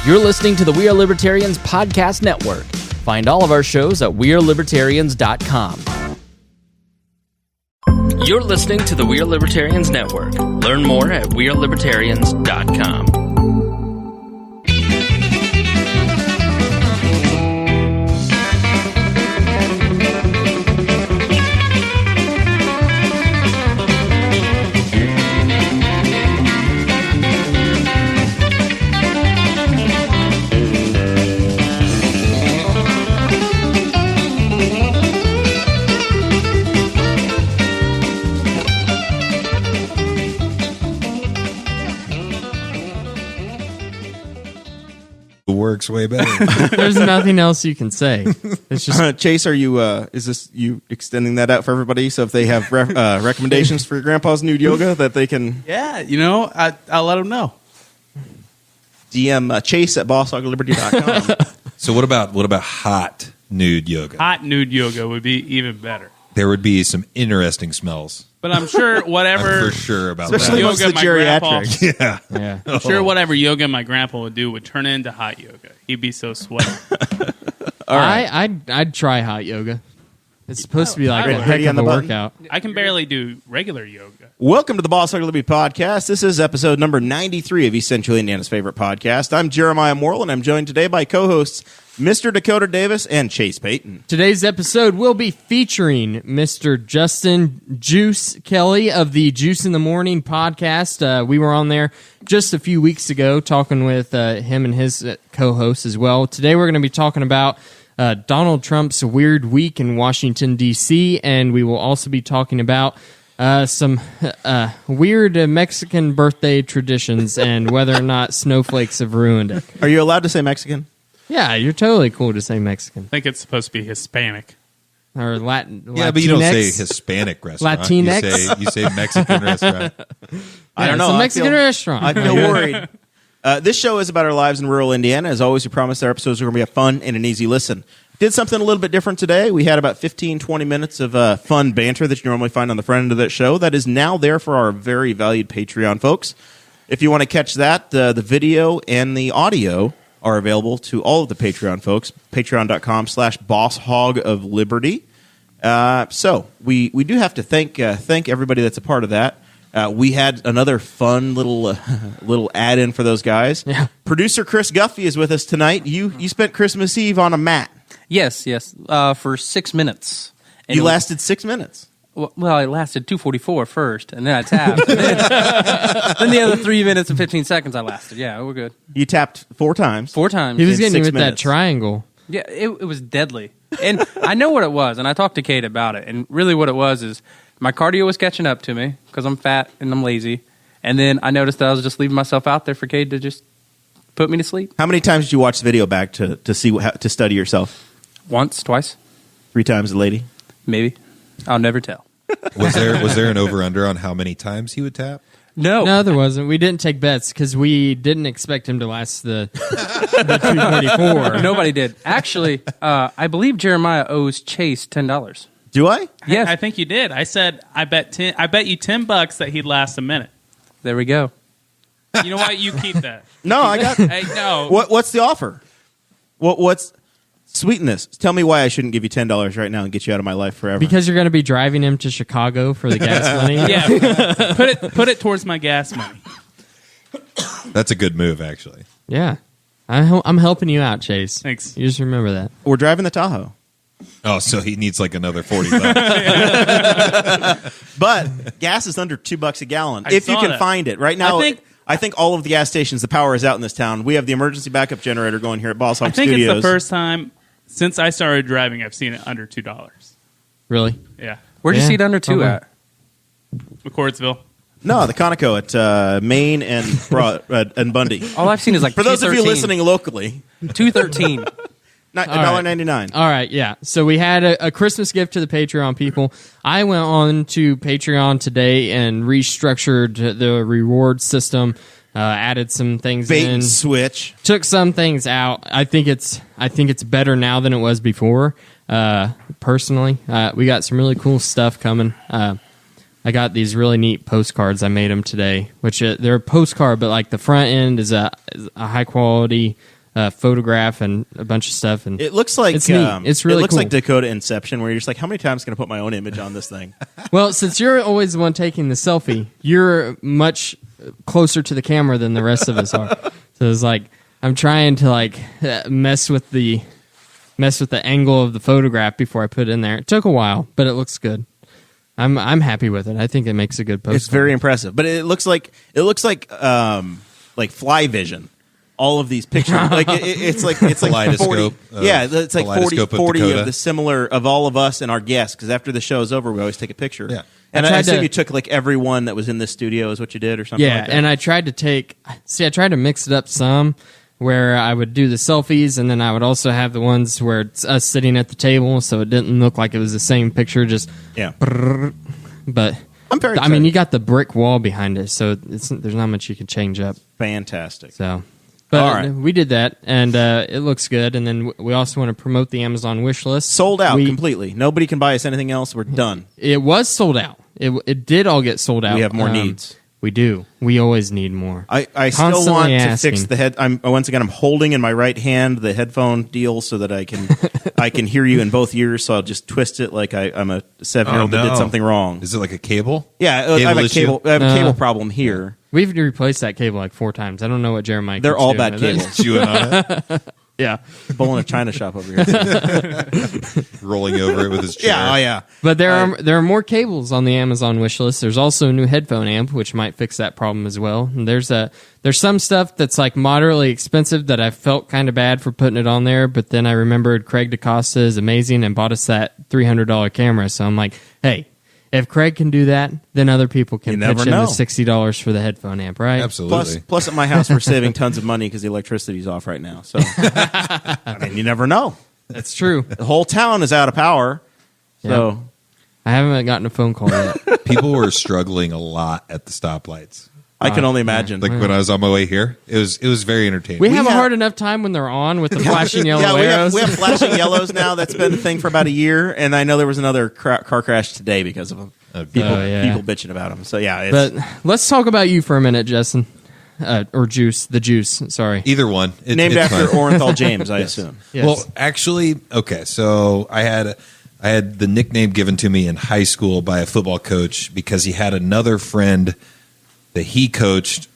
You're listening to the We Are Libertarians Podcast Network. Find all of our shows at wearelibertarians.com. You're listening to the We Are Libertarians Network. Learn more at wearelibertarians.com. Works way better. There's nothing else you can say. It's just Chase, are you is this you extending that out for everybody, so if they have recommendations for your grandpa's nude yoga that they can I'll let them know. DM Chase at bosshogliberty.com. So what about hot nude yoga? Hot nude yoga would be even better. There would be some interesting smells. But I'm sure whatever I'm for sure about Especially that. once the my grandpa, geriatrics. Yeah. I'm sure whatever yoga my grandpa would do would turn into hot yoga. He'd be so sweaty. All right. I'd try hot yoga. It's supposed to be like I a would. heck Ready on of a the button? workout. I can barely do regular yoga. Welcome to the Boss Hog Liberty Podcast. This is episode number 93 of East Central Indiana's favorite podcast. I'm Jeremiah Morrell, and I'm joined today by co-hosts Mr. Dakota Davis and Chase Peyton. Today's episode will be featuring Mr. Justin Juice Kelly of the Juice in the Morning podcast. We were on there just a few weeks ago talking with him and his co-hosts as well. Today we're going to be talking about Donald Trump's weird week in Washington, D.C., and we will also be talking about some weird Mexican birthday traditions and whether or not snowflakes have ruined it. Are you allowed to say Mexican? Yeah, you're totally cool to say Mexican. I think it's supposed to be Hispanic. Or Latin. Yeah, but you don't say Latinx. Hispanic restaurant. Latinx? You say Mexican restaurant. I don't Yeah, know. It's a Mexican restaurant. I feel worried. This show is about our lives in rural Indiana. As always, we promise our episodes are going to be a fun and an easy listen. Did something a little bit different today. We had about 15, 20 minutes of fun banter that you normally find on the front end of that show. That is now there for our very valued Patreon folks. If you want to catch that, the video and the audio are available to all of the Patreon folks. Patreon.com/BossHogOfLiberty. So we do have to thank everybody that's a part of that. We had another fun little add-in for those guys. Yeah. Producer Chris Guffey is with us tonight. You spent Christmas Eve on a mat. Yes, for 6 minutes. And You lasted 6 minutes. Well, it lasted 2:44 first, and then I tapped. And then the other 3 minutes and 15 seconds I lasted. Yeah, we're good. You tapped 4 times. 4 times. He was in getting you 6 with that minutes. triangle. Yeah, it was deadly. And I know what it was, and I talked to Kate about it. And really what it was is my cardio was catching up to me because I'm fat and I'm lazy. And then I noticed that I was just leaving myself out there for Kate to just put me to sleep. How many times did you watch the video back to see to study yourself? Once, twice, 3 times a lady? maybe. I'll never tell. Was there an over-under on how many times he would tap? No, there wasn't. We didn't take bets because we didn't expect him to last the 244. Nobody did. Actually, I believe Jeremiah owes Chase $10. Do I? Yes. I think you did. I said I bet you $10 that he'd last a minute. There we go. You know what? You keep that. No, I got. Hey, no. What's the offer? What's sweeten this? Tell me why I shouldn't give you $10 right now and get you out of my life forever. Because you're going to be driving him to Chicago for the gas money. Yeah, put it towards my gas money. That's a good move, actually. Yeah. I'm helping you out, Chase. Thanks. You just remember that. We're driving the Tahoe, Oh, so he needs like another $40. but gas is under $2 a gallon I if you saw can that. find it. Right now, I I think all of the gas stations, the power is out in this town. We have the emergency backup generator going here at Boss Hog I think Studios. it's the first time since I started driving I've seen it under $2. Really? Yeah, Where'd you Yeah, see it under 2 probably. at? McCordsville. No, the Conoco at Maine and and Bundy. All I've seen is like For those of you 213. listening locally, $213. $1.99. All right, yeah. So we had a Christmas gift to the Patreon people. I went on to Patreon today and restructured the reward system, added some things Bait in, and switch. took some things out. I think it's better now than it was before. Personally, we got some really cool stuff coming. I got these really neat postcards. I made them today, which they're a postcard, but like the front end is a high quality photograph and a bunch of stuff. And it looks like it's neat. It's really it looks cool. like Dakota Inception, where you're just like, how many times can I put my own image on this thing? Well, since you're always the one taking the selfie, you're much closer to the camera than the rest of us are. So it's like I'm trying to like mess with the angle of the photograph before I put it in there. It took a while, but it looks good. I'm happy with it. I think it makes a good postcard. It's very impressive, but it looks like fly vision. All of these pictures, like it's like 40, it's like 40 of the similar of all of us and our guests. Because after the show is over, we always take a picture. Yeah, and I assume you took like every one that was in this studio is what you did, or something. Yeah, like that. and I tried to mix it up some, where I would do the selfies, and then I would also have the ones where it's us sitting at the table, so it didn't look like it was the same picture. Just but I'm very. I mean, you got the brick wall behind it, so there's not much you can change up. Fantastic. So. But all right. We did that, and it looks good. And then we also want to promote the Amazon wish list. Sold out completely. Nobody can buy us anything else. We're done. It was sold out. It did all get sold out. We have more needs. We do. We always need more. I still want to fix the head. Once again, I'm holding in my right hand the headphone deal so that I can hear you in both ears. So I'll just twist it like I'm a 7-year-old that did something wrong. Is it like a cable? Yeah, I have a cable problem here. We've replaced that cable like 4 times. I don't know what Jeremiah. They're all doing. bad cables. Chewing on it. Yeah, bowling a china shop over here. Rolling over it with his chair. Yeah, oh yeah. But there are more cables on the Amazon wish list. There's also a new headphone amp, which might fix that problem as well. And there's some stuff that's like moderately expensive that I felt kind of bad for putting it on there. But then I remembered Craig DaCosta is amazing and bought us that $300 camera. So I'm like, hey, if Craig can do that, then other people can pitch in the $60 for the headphone amp, right? Absolutely. Plus, at my house, we're saving tons of money because the electricity's off right now. So, I mean, you never know. That's true. The whole town is out of power. So, yep. I haven't gotten a phone call yet. People were struggling a lot at the stoplights. I can only imagine. Like when I was on my way here, it was very entertaining. We have a hard enough time when they're on with the flashing yellow arrows. We have flashing yellows now. That's been a thing for about a year, and I know there was another car crash today because of them. People bitching about them. So yeah, but let's talk about you for a minute, Justin, or the juice. Sorry, either one. Named after Orenthal James, I assume. Yes. Well, actually, okay. So I had the nickname given to me in high school by a football coach because he had another friend that he coached,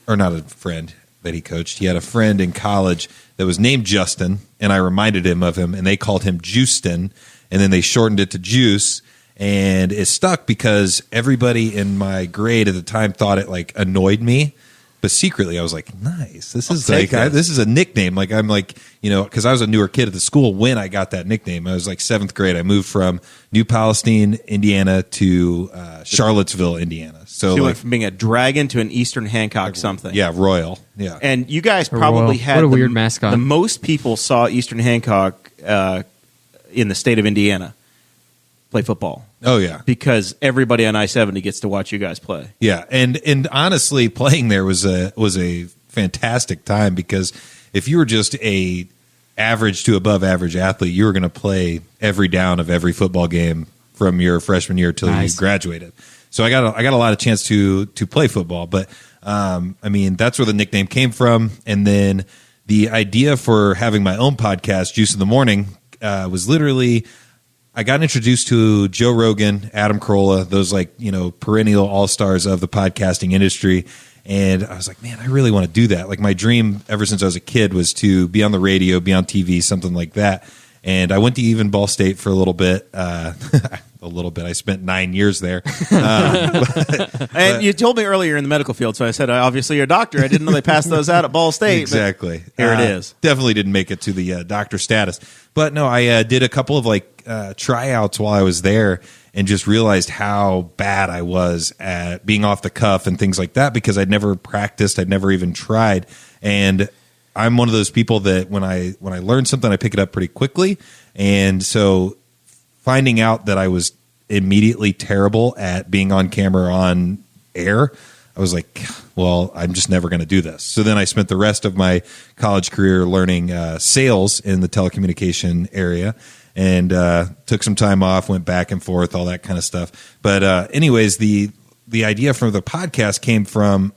or not a friend that he coached. He had a friend in college that was named Justin, and I reminded him of him, and they called him Justin, and then they shortened it to Juice, and it stuck because everybody in my grade at the time thought it like annoyed me, but secretly I was like, nice. This is this is a nickname. Like I'm like, because I was a newer kid at the school when I got that nickname. I was like 7th grade. I moved from New Palestine, Indiana to Charlottesville, Indiana. So you went from being a dragon to an Eastern Hancock something. Yeah, Royal. Yeah. And you guys probably had what a weird mascot. The most people saw Eastern Hancock in the state of Indiana play football. Oh yeah, because everybody on I-70 gets to watch you guys play. Yeah, and honestly, playing there was a fantastic time because if you were just a average to above average athlete, you were going to play every down of every football game from your freshman year till you graduated. So I got a lot of chance to play football, but I mean that's where the nickname came from, and then the idea for having my own podcast, Juice in the Morning, was literally. I got introduced to Joe Rogan, Adam Carolla, those perennial all-stars of the podcasting industry. And I was like, man, I really want to do that. Like my dream ever since I was a kid was to be on the radio, be on TV, something like that. And I went to even Ball State for a little bit. I spent 9 years there. And you told me earlier in the medical field, so I said, obviously you're a doctor. I didn't know they passed those out at Ball State. Exactly. Here it is. Definitely didn't make it to the doctor status. But no, I did a couple of tryouts while I was there and just realized how bad I was at being off the cuff and things like that because I'd never practiced. I'd never even tried. And I'm one of those people that when I learn something, I pick it up pretty quickly. And so finding out that I was immediately terrible at being on camera on air, I was like, well, I'm just never going to do this. So then I spent the rest of my college career learning sales in the telecommunication area. and took some time off, went back and forth, all that kind of stuff. But anyways, the idea for the podcast came from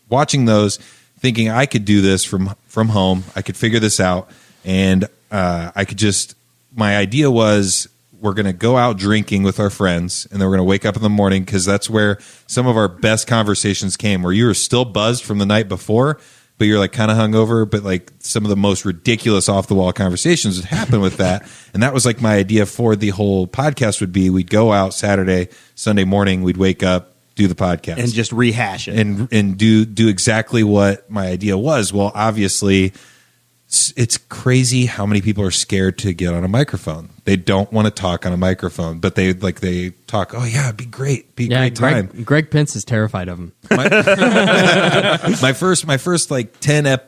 watching those, thinking I could do this from home. I could figure this out, and I could just. My idea was we're going to go out drinking with our friends, and then we're going to wake up in the morning, because that's where some of our best conversations came, where you were still buzzed from the night before, but you're like kind of hungover, but like some of the most ridiculous off the wall conversations would happen with that. And that was like my idea for the whole podcast would be, we'd go out Saturday, Sunday morning, we'd wake up, do the podcast and just rehash it and do exactly what my idea was. Well, obviously it's crazy how many people are scared to get on a microphone. They don't want to talk on a microphone, but they talk. Oh yeah, it'd be great. Be a great time. Greg Pence is terrified of him. My first like 10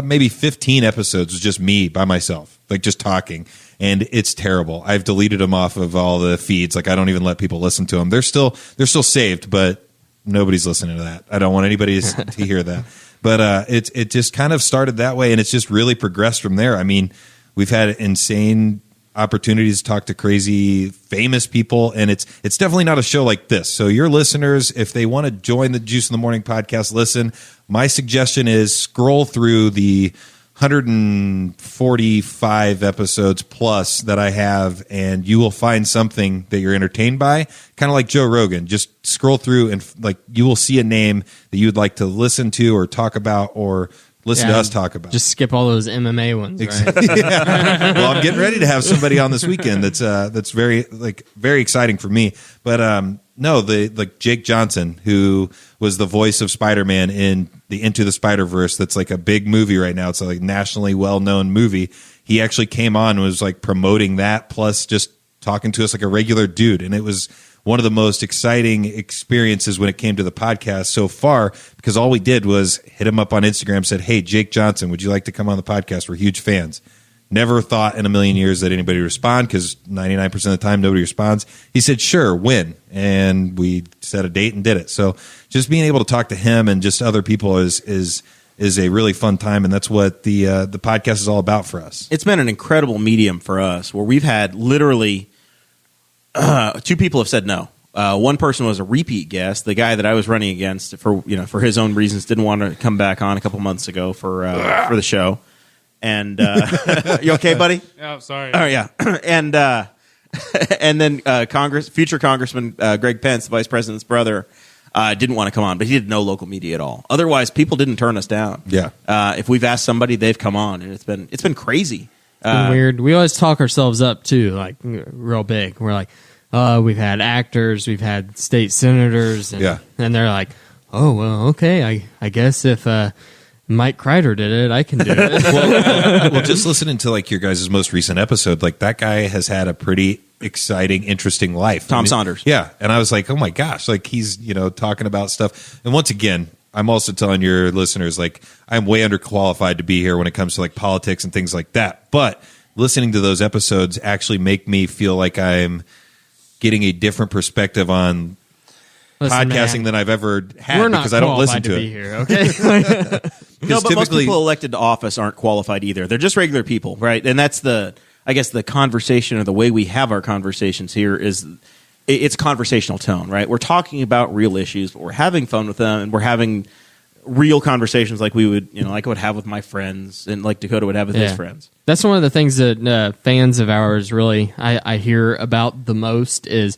maybe 15 episodes was just me by myself, like just talking, and it's terrible. I've deleted them off of all the feeds. Like I don't even let people listen to them. They're still saved, but nobody's listening to that. I don't want anybody to hear that. But it just kind of started that way, and it's just really progressed from there. I mean, we've had insane opportunities to talk to crazy famous people, and it's definitely not a show like this. So your listeners, if they want to join the Juice in the Morning podcast, listen. My suggestion is scroll through the 145 episodes plus that I have, and you will find something that you're entertained by, kind of like Joe Rogan. Just scroll through, and like you will see a name that you'd like to listen to or talk about, or listen to us talk about. Just skip all those MMA ones, right? Yeah. Well, I'm getting ready to have somebody on this weekend that's very exciting for me. But no, like Jake Johnson, who was the voice of Spider-Man in the Into the Spider-Verse. That's like a big movie right now. It's a like nationally well-known movie. He actually came on and was like promoting that, plus just talking to us like a regular dude. And it was one of the most exciting experiences when it came to the podcast so far, because all we did was hit him up on Instagram, said, "Hey, Jake Johnson, would you like to come on the podcast? We're huge fans." Never thought in a million years that anybody would respond, because 99% of the time nobody responds. He said, "Sure, when?" And we set a date and did it. So just being able to talk to him and just other people is a really fun time, and that's what the podcast is all about for us. It's been an incredible medium for us, where we've had literally 2 people have said no. One person was a repeat guest. The guy that I was running against for his own reasons didn't want to come back on a couple months ago for the show. And you okay, buddy? Oh, sorry. Oh yeah. And then future Congressman Greg Pence, the Vice President's brother, didn't want to come on, but he did no local media at all. Otherwise, people didn't turn us down. Yeah. If we've asked somebody, they've come on, and it's been crazy. It's been weird. We always talk ourselves up too, like real big. We're like, we've had actors, we've had state senators, and they're like, oh well, okay, I guess if Mike Kreider did it, I can do it. well, just listening to like your guys' most recent episode, like that guy has had a pretty exciting, interesting life. Tom Saunders. Yeah. And I was like, oh my gosh, like he's, talking about stuff. And once again, I'm also telling your listeners, like, I'm way underqualified to be here when it comes to like politics and things like that. But listening to those episodes actually make me feel like I'm getting a different perspective on podcasting than I've ever had, because I don't listen to it. Here, okay? No, but most people elected to office aren't qualified either. They're just regular people, right? And that's the conversation, or the way we have our conversations here is it's conversational tone, right? We're talking about real issues, but we're having fun with them, and we're having real conversations like we would, like I would have with my friends, and like Dakota would have with his friends. That's one of the things that fans of ours really I hear about the most is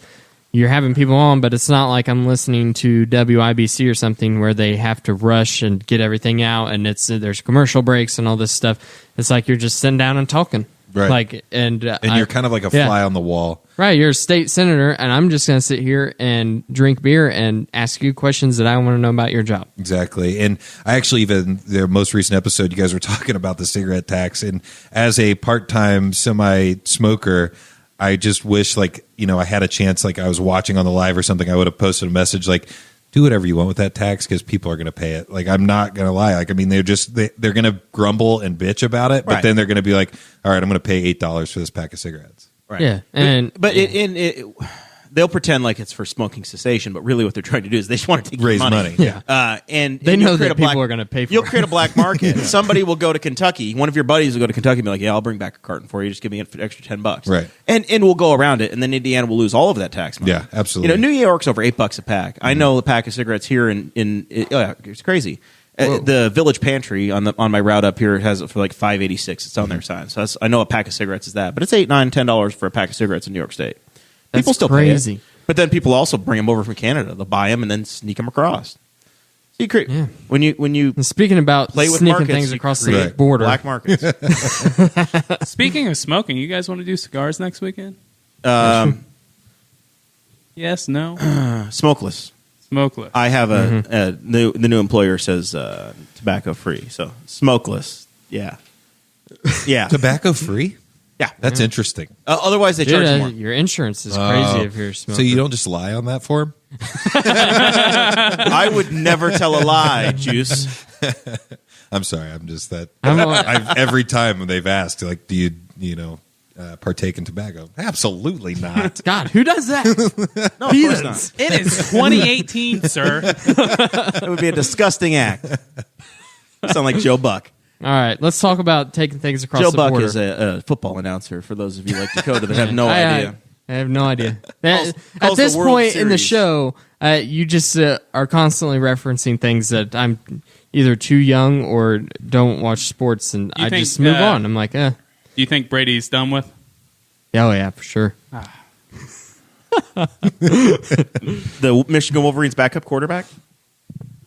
you're having people on, but it's not like I'm listening to WIBC or something where they have to rush and get everything out, and there's commercial breaks and all this stuff. It's like you're just sitting down and talking. Right. And you're kind of like a fly on the wall. Right. You're a state senator, and I'm just going to sit here and drink beer and ask you questions that I want to know about your job. Exactly. And I actually, even their most recent episode, you guys were talking about the cigarette tax. And as a part-time semi-smoker, I just wish, I had a chance, I was watching on the live or something, I would have posted a message do whatever you want with that tax, because people are going to pay it. I'm not going to lie. They're going to grumble and bitch about it, but then they're going to be like, all right, I'm going to pay $8 for this pack of cigarettes. Right. Yeah. And but they'll pretend like it's for smoking cessation, but really what they're trying to do is they just want to take Raise your money. Yeah. And They you'll know create that a black- people are going to pay for You'll it. create a black market. Somebody will go to Kentucky. One of your buddies will go to Kentucky and be like, "Yeah, I'll bring back a carton for you. Just give me an extra $10." Right. And we'll go around it, and then Indiana will lose all of that tax money. Yeah, absolutely. New York's over $8 a pack. I know the pack of cigarettes here it's crazy. The Village Pantry on my route up here has it for like $5.86. It's on their sign. So I know a pack of cigarettes is that, but it's $8, $9, $10 for a pack of cigarettes in New York State. That's People still crazy. pay it. But then people also bring them over from Canada. They'll buy them and then sneak them across. So you create when you And speaking about play with sneaking markets, things you across the create border, black markets. Speaking of smoking, you guys want to do cigars next weekend? Yes, no, Smokeless. smokeless. I have the new employer says tobacco free, so smokeless. Yeah. Tobacco free? Yeah. That's interesting. Otherwise, they Dude, charge more. your insurance is crazy if you're smoking. So you don't just lie on that form? I would never tell a lie, Juice. I'm sorry. I'm just that. I'm Every time they've asked, like, do you partake in tobacco? Absolutely not. God, who does that? No, of course not. It is 2018, sir. That would be a disgusting act. You sound like Joe Buck. All right, let's talk about taking things across Joe the Buck border. is a football announcer, for those of you like Dakota that have no idea. I have no idea. At calls this the World point in the Series. show, you just are constantly referencing things that I'm either too young or don't watch sports, and I think, just move on. I'm like, Do you think Brady's done with? oh yeah, for sure. The Michigan Wolverines backup quarterback?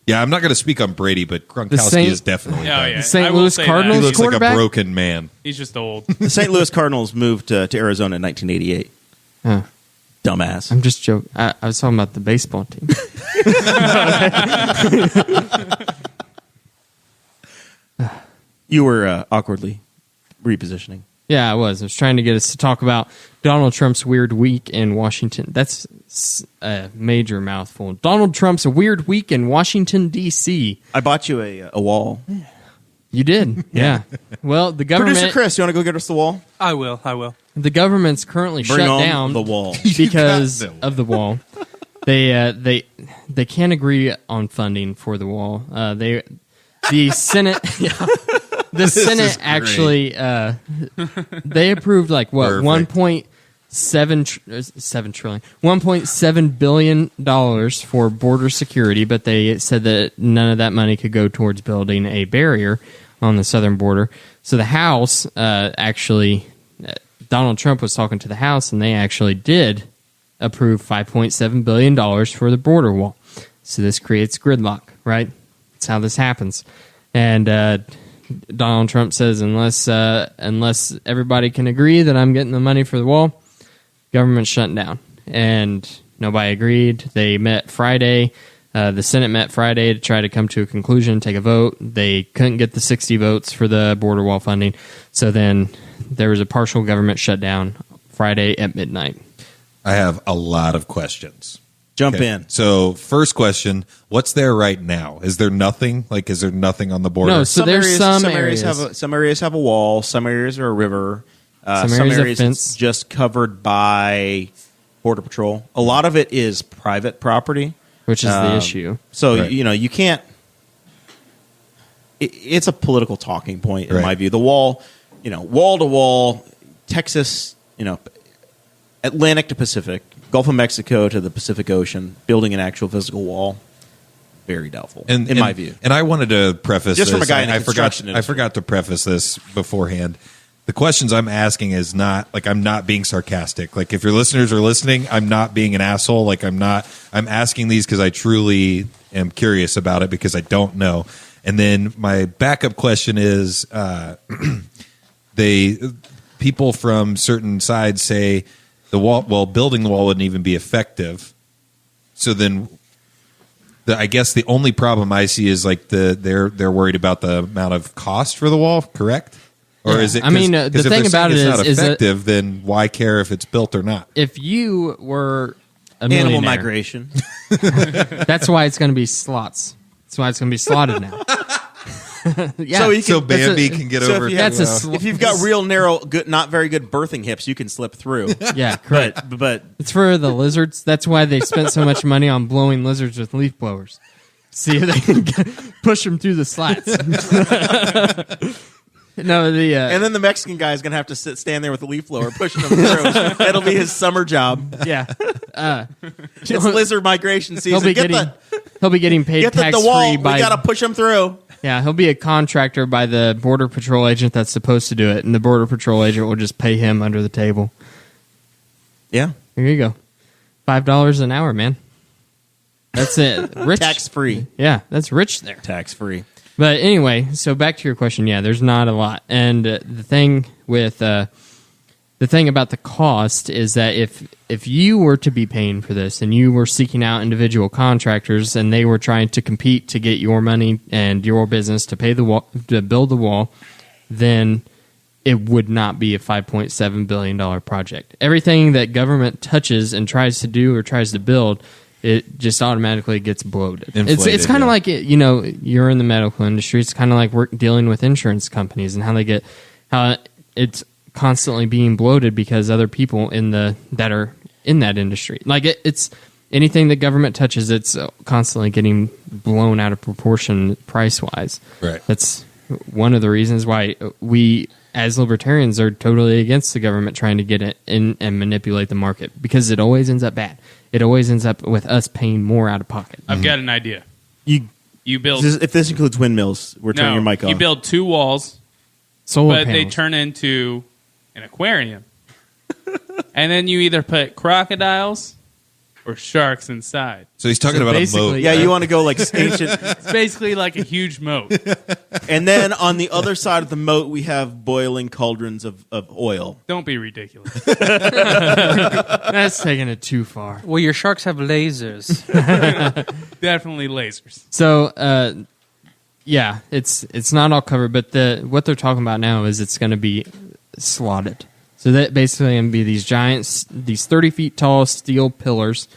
Yeah, I'm not going to speak on Brady, but Gronkowski Saint- is definitely. Oh, done. yeah. The St. I will Louis say Cardinals He that. looks like a quarterback? broken man. He's just old. The St. Louis Cardinals moved to Arizona in 1988. Huh. Dumbass. I'm just joking. I was talking about the baseball team. You were awkwardly repositioning. Yeah, I was. I was trying to get us to talk about Donald Trump's weird week in Washington. That's a major mouthful. Donald Trump's weird week in Washington, D.C. I bought you a wall. You did, yeah. Well, the Producer government, Chris, you want to go get us the wall? I will. the government's currently Bring shut on down the wall. because the wall. of the wall. They can't agree on funding for the wall. The Senate, the Senate is great. actually they approved like what Perfect. 1.7 billion dollars for border security, but they said that none of that money could go towards building a barrier on the southern border. So the House actually, Donald Trump was talking to the House, and they actually did approve $5.7 billion for the border wall. So this creates gridlock, right? That's how this happens. And Donald Trump says, unless everybody can agree that I'm getting the money for the wall, government's shutting down. And nobody agreed. They met Friday. The Senate met Friday to try to come to a conclusion, take a vote. They couldn't get the 60 votes for the border wall funding. So then there was a partial government shutdown Friday at midnight. I have a lot of questions. Jump Okay. in. So, first question: what's there right now? Is there nothing? Like, is there nothing on the border? No, so there's some areas. Some areas have a wall. Some areas are a river. Some areas have it's fence. just covered by Border Patrol. A lot of it is private property, Which is the issue. So Right. you can't. It's a political talking point in Right. my view. The wall, wall to wall, Texas, Atlantic to Pacific, Gulf of Mexico to the Pacific Ocean, building an actual physical wall, very doubtful in my view. And I wanted to preface Just this. from a guy in the I forgot. construction I industry. forgot to preface this beforehand. The questions I'm asking is not like I'm not being sarcastic. Like if your listeners are listening, I'm not being an asshole. Like I'm asking these because I truly am curious about it because I don't know. And then my backup question is, people from certain sides say the wall. Well, building the wall wouldn't even be effective. So then, I guess the only problem I see is like they're worried about the amount of cost for the wall. Correct? Or Yeah. is it? I mean, 'cause the if thing they're about saying it it's not is that- effective, then why care if it's built or not? If you were a Animal millionaire, migration. that's why it's going to be slots. That's why it's going to be slotted now. Yeah. So you So can, Bambi can get so over. if you That's have- if you've got real narrow, good, not very good birthing hips, you can slip through. yeah, correct. But It's for the lizards. That's why they spent so much money on blowing lizards with leaf blowers. See if they can push them through the slats. No, and then the Mexican guy is going to have to stand there with a leaf blower pushing them through. That'll be his summer job. yeah. It's lizard migration season. He'll be getting paid Get tax the wall. free by. We got to push them through. Yeah, he'll be a contractor by the Border Patrol agent that's supposed to do it, and the Border Patrol agent will just pay him under the table. Yeah. There you go. $5 an hour, man. That's it. Rich. Tax free. Yeah, that's rich there. Tax free. But anyway, so back to your question. Yeah, there's not a lot, and the thing about the cost is that if you were to be paying for this and you were seeking out individual contractors and they were trying to compete to get your money and your business to pay the wall, to build the wall, then it would not be a $5.7 billion project. Everything that government touches and tries to do or tries to build, it just automatically gets bloated. Inflated, It's kind of yeah. like, you're in the medical industry. It's kind of like we're dealing with insurance companies and how it's constantly being bloated because other people that are in that industry. Like it's anything that government touches, it's constantly getting blown out of proportion price wise. Right. That's one of the reasons why we, as libertarians, are totally against the government trying to get it in and manipulate the market, because it always ends up bad. It always ends up with us paying more out of pocket. I've got an idea. You build if this includes windmills, we're turning your mic off. You build 2 walls, Solar but they panels. turn into an aquarium. And then you either put crocodiles or sharks inside. So he's talking So about a basically- moat. Yeah, you want to go like ancient. It's basically like a huge moat. And then on the other side of the moat, we have boiling cauldrons of oil. Don't be ridiculous. That's taking it too far. Well, your sharks have lasers. Definitely lasers. So, yeah, it's not all covered, but what they're talking about now is it's going to be slotted. So that basically going to be these giant, these 30 feet tall steel pillars,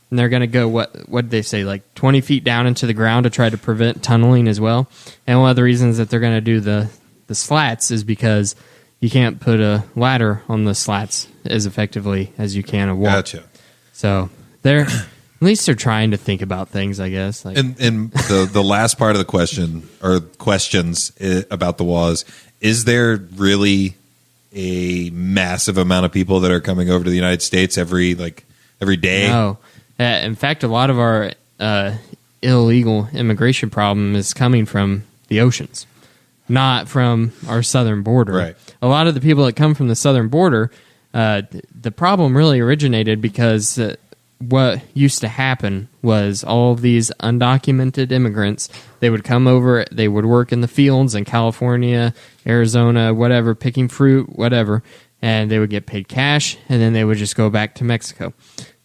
and they're going to go, what did they say, like 20 feet down into the ground to try to prevent tunneling as well. And one of the reasons that they're going to do the slats is because you can't put a ladder on the slats as effectively as you can a wall. Gotcha. So at least they're trying to think about things, I guess. Like, And the last part of the question or questions about the wall is there really a massive amount of people that are coming over to the United States every day? No. In fact, a lot of our illegal immigration problem is coming from the oceans, not from our southern border. Right. A lot of the people that come from the southern border, the problem really originated because what used to happen was all of these undocumented immigrants, they would come over, they would work in the fields in California, Arizona, whatever, picking fruit, whatever, and they would get paid cash, and then they would just go back to Mexico.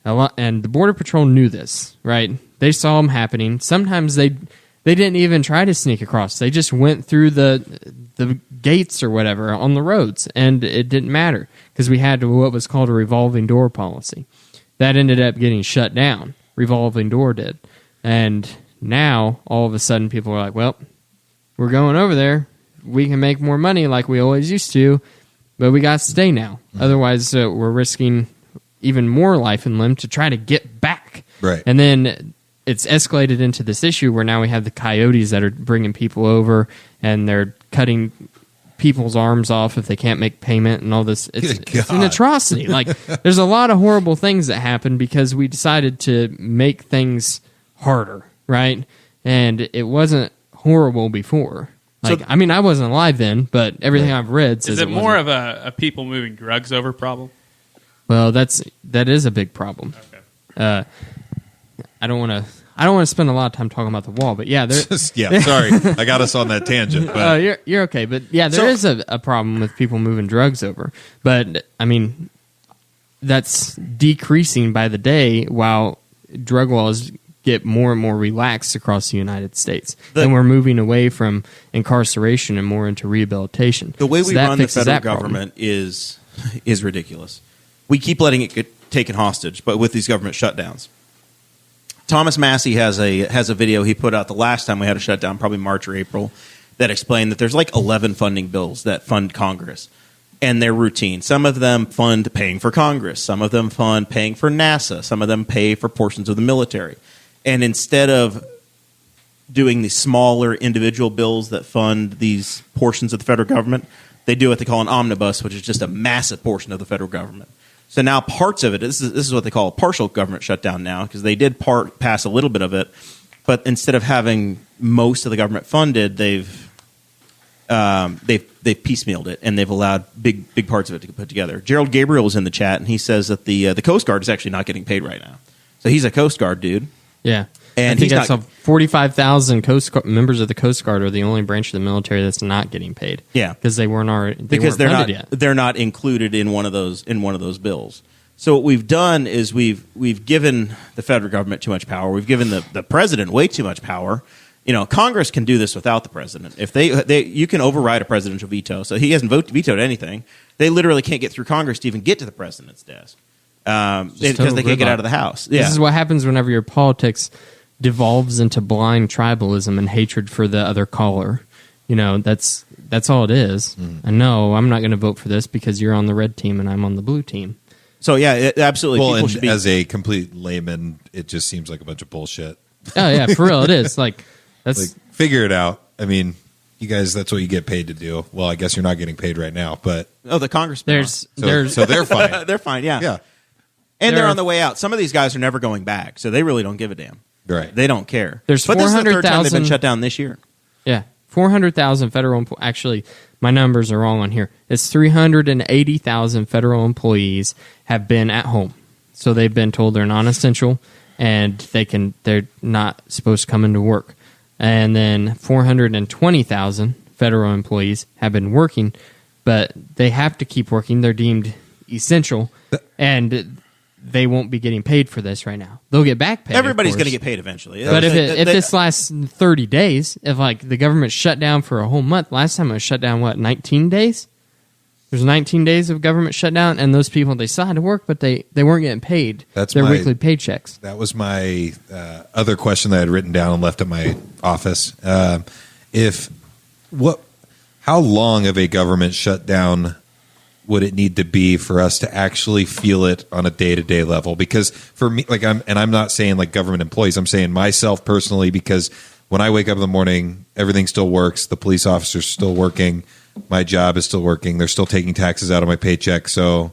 And the Border Patrol knew this, right? They saw them happening. Sometimes they didn't even try to sneak across. They just went through the gates or whatever on the roads, and it didn't matter because we had what was called a revolving door policy. That ended up getting shut down. Revolving door did. And now, all of a sudden, people are like, well, we're going over there. We can make more money like we always used to, but we got to stay now. Otherwise, we're risking even more life and limb to try to get back. Right. And then it's escalated into this issue where now we have the coyotes that are bringing people over, and they're cutting people's arms off if they can't make payment and all this. It's an atrocity. Like, there's a lot of horrible things that happen because we decided to make things harder, right? And it wasn't horrible before. Like, I mean, I wasn't alive then, but everything I've read says Is it wasn't. more of a people moving drugs over problem? Well, that is a big problem. Okay. I don't want to spend a lot of time talking about the wall, but yeah, Yeah, sorry. I got us on that tangent. But you're okay. But yeah, there is a problem with people moving drugs over. But I mean, that's decreasing by the day while drug laws get more and more relaxed across the United States. And we're moving away from incarceration and more into rehabilitation. The way So we that run the fixes federal that problem. government is ridiculous. We keep letting it get taken hostage, but with these government shutdowns. Thomas Massey has a video he put out the last time we had a shutdown, probably March or April, that explain that there's like 11 funding bills that fund Congress, and they're routine. Some of them fund paying for Congress. Some of them fund paying for NASA. Some of them pay for portions of the military. And instead of doing the smaller individual bills that fund these portions of the federal government, they do what they call an omnibus, which is just a massive portion of the federal government. So now parts of it, this is what they call a partial government shutdown now, because they did pass a little bit of it, but instead of having most of the government funded, they've piecemealed it, and they've allowed big parts of it to get put together. Gerald Gabriel is in the chat, and he says that the Coast Guard is actually not getting paid right now. So he's a Coast Guard dude. Yeah. And I think he's that's 45,000 members of the Coast Guard are the only branch of the military that's not getting paid. Yeah, because they weren't they're funded not yet. They're not included in one of those bills. So what we've done is we've given the federal government too much power. We've given the president way too much power. You know, Congress can do this without the president. If you can override a presidential veto, so he hasn't vetoed anything. They literally can't get through Congress to even get to the president's desk because they can't get out of the House. Yeah. This is what happens whenever your politics devolves into blind tribalism and hatred for the other color. You know, that's all it is. And no, I'm not going to vote for this because you're on the red team and I'm on the blue team. So yeah, absolutely. Well, People and should be, as a complete layman, it just seems like a bunch of bullshit. Oh yeah, for real, it is. Like that's Figure it out. I mean, you guys, that's what you get paid to do. Well, I guess you're not getting paid right now, but the Congress. there's so they're fine. They're fine. Yeah, Yeah, and they're on the way out. Some of these guys are never going back, so they really don't give a damn. right. They don't care. There's but this is the third time they've 400,000 been shut down this year. Yeah, 400,000 federal. Actually, my numbers are wrong on here. It's 380,000 federal employees have been at home, so they've been told they're non-essential and they're not supposed to come into work. And then 420,000 federal employees have been working, but they have to keep working. They're deemed essential, and they won't be getting paid for this right now. They'll get back pay. Everybody's going to get paid eventually. But if this lasts 30 days, if like the government shut down for a whole month, last time it was shut down, 19 days? There's 19 days of government shutdown, and those people, they still had to work, but they weren't getting paid. That's their my- weekly paychecks. That was my other question that I had written down and left at my office. How long of a government shutdown would it need to be for us to actually feel it on a day-to-day level? Because for me, I'm not saying like government employees, I'm saying myself personally, because when I wake up in the morning, everything still works. The police officer's still working. My job is still working. They're still taking taxes out of my paycheck. So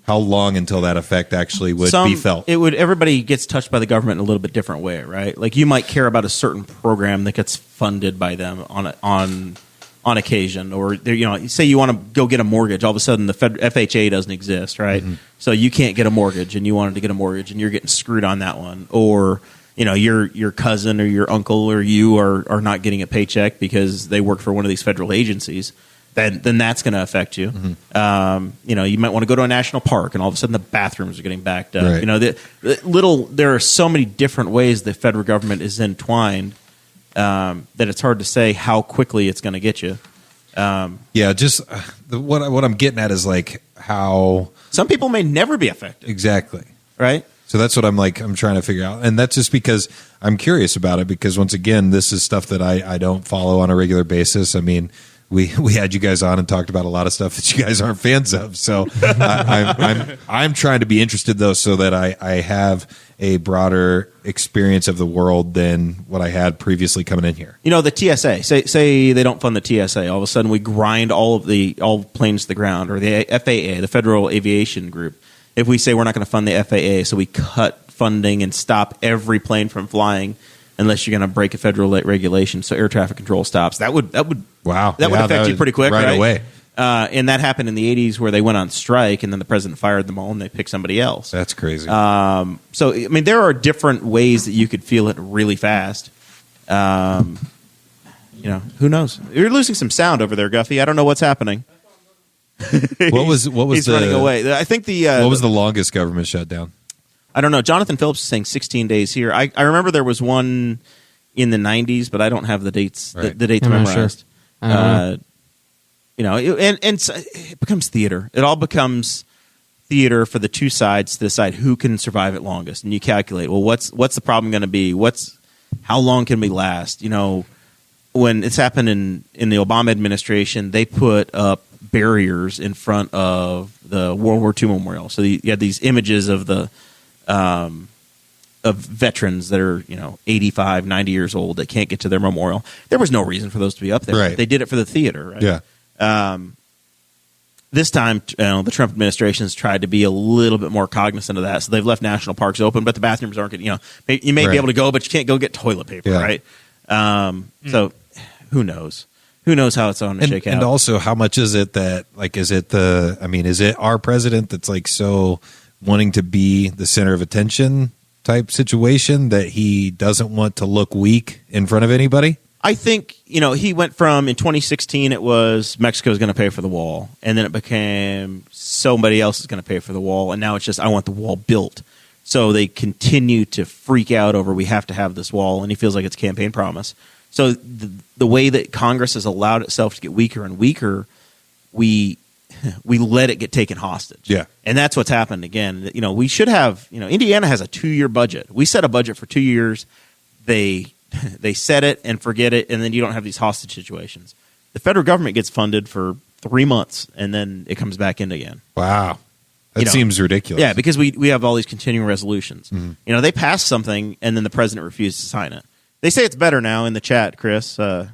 how long until that effect actually would be felt? Everybody gets touched by the government in a little bit different way, right? Like you might care about a certain program that gets funded by them on occasion, or say you want to go get a mortgage. All of a sudden, the FHA doesn't exist, right? Mm-hmm. So you can't get a mortgage, and you wanted to get a mortgage, and you're getting screwed on that one. Or your cousin or your uncle or you are not getting a paycheck because they work for one of these federal agencies. Then that's going to affect you. Mm-hmm. You might want to go to a national park, and all of a sudden the bathrooms are getting backed up. Right. There are so many different ways the federal government is entwined that it's hard to say how quickly it's going to get you. What I'm getting at is like how some people may never be affected. Exactly. Right. So that's what I'm trying to figure out. And that's just because I'm curious about it, because once again, this is stuff that I don't follow on a regular basis. I mean, we had you guys on and talked about a lot of stuff that you guys aren't fans of. So I'm trying to be interested though, so that I have a broader experience of the world than what I had previously coming in here. The TSA, say they don't fund the TSA. All of a sudden we grind all planes to the ground, or the FAA, the Federal Aviation Group. If we say we're not going to fund the FAA, so we cut funding and stop every plane from flying unless you're going to break a federal regulation, so air traffic control stops. That would affect you pretty quick, right away. And that happened in the 80s, where they went on strike, and then the president fired them all, and they picked somebody else. That's crazy. So I mean, there are different ways that you could feel it really fast. Who knows? You're losing some sound over there, Guffey. I don't know what's happening. What was he's running away? I think what was the longest government shutdown? I don't know. Jonathan Phillips is saying 16 days here. I remember there was one in the 90s, but I don't have the dates. Right. The dates I'm not memorized. sure. It becomes theater. It all becomes theater for the two sides to decide who can survive it longest. And you calculate, well, what's the problem going to be? How long can we last? when it's happened in the Obama administration, they put up barriers in front of the World War II memorial. So you had these images of the of veterans that are 85, 90 years old that can't get to their memorial. There was no reason for those to be up there. Right. They did it for the theater. Right? Yeah. This time, the Trump administration has tried to be a little bit more cognizant of that. So they've left national parks open, but the bathrooms aren't getting, you may be able to go, but you can't go get toilet paper, Yeah. right? So who knows? Who knows how it's going to shake out? And also, how much is it that, like, is it our president that's like so wanting to be the center of attention type situation that he doesn't want to look weak in front of anybody? I think, he went from, in 2016, it was Mexico's going to pay for the wall. And then it became somebody else is going to pay for the wall. And now it's just, I want the wall built. So they continue to freak out over, we have to have this wall. And he feels like it's campaign promise. So the way that Congress has allowed itself to get weaker and weaker, we let it get taken hostage. Yeah. And that's what's happened again. We should have, Indiana has a 2-year budget. We set a budget for 2 years. They set it and forget it, and then you don't have these hostage situations. The federal government gets funded for 3 months, and then it comes back in again. Wow. That seems ridiculous. Yeah, because we have all these continuing resolutions. Mm-hmm. They pass something, and then the president refuses to sign it. They say it's better now in the chat, Chris. I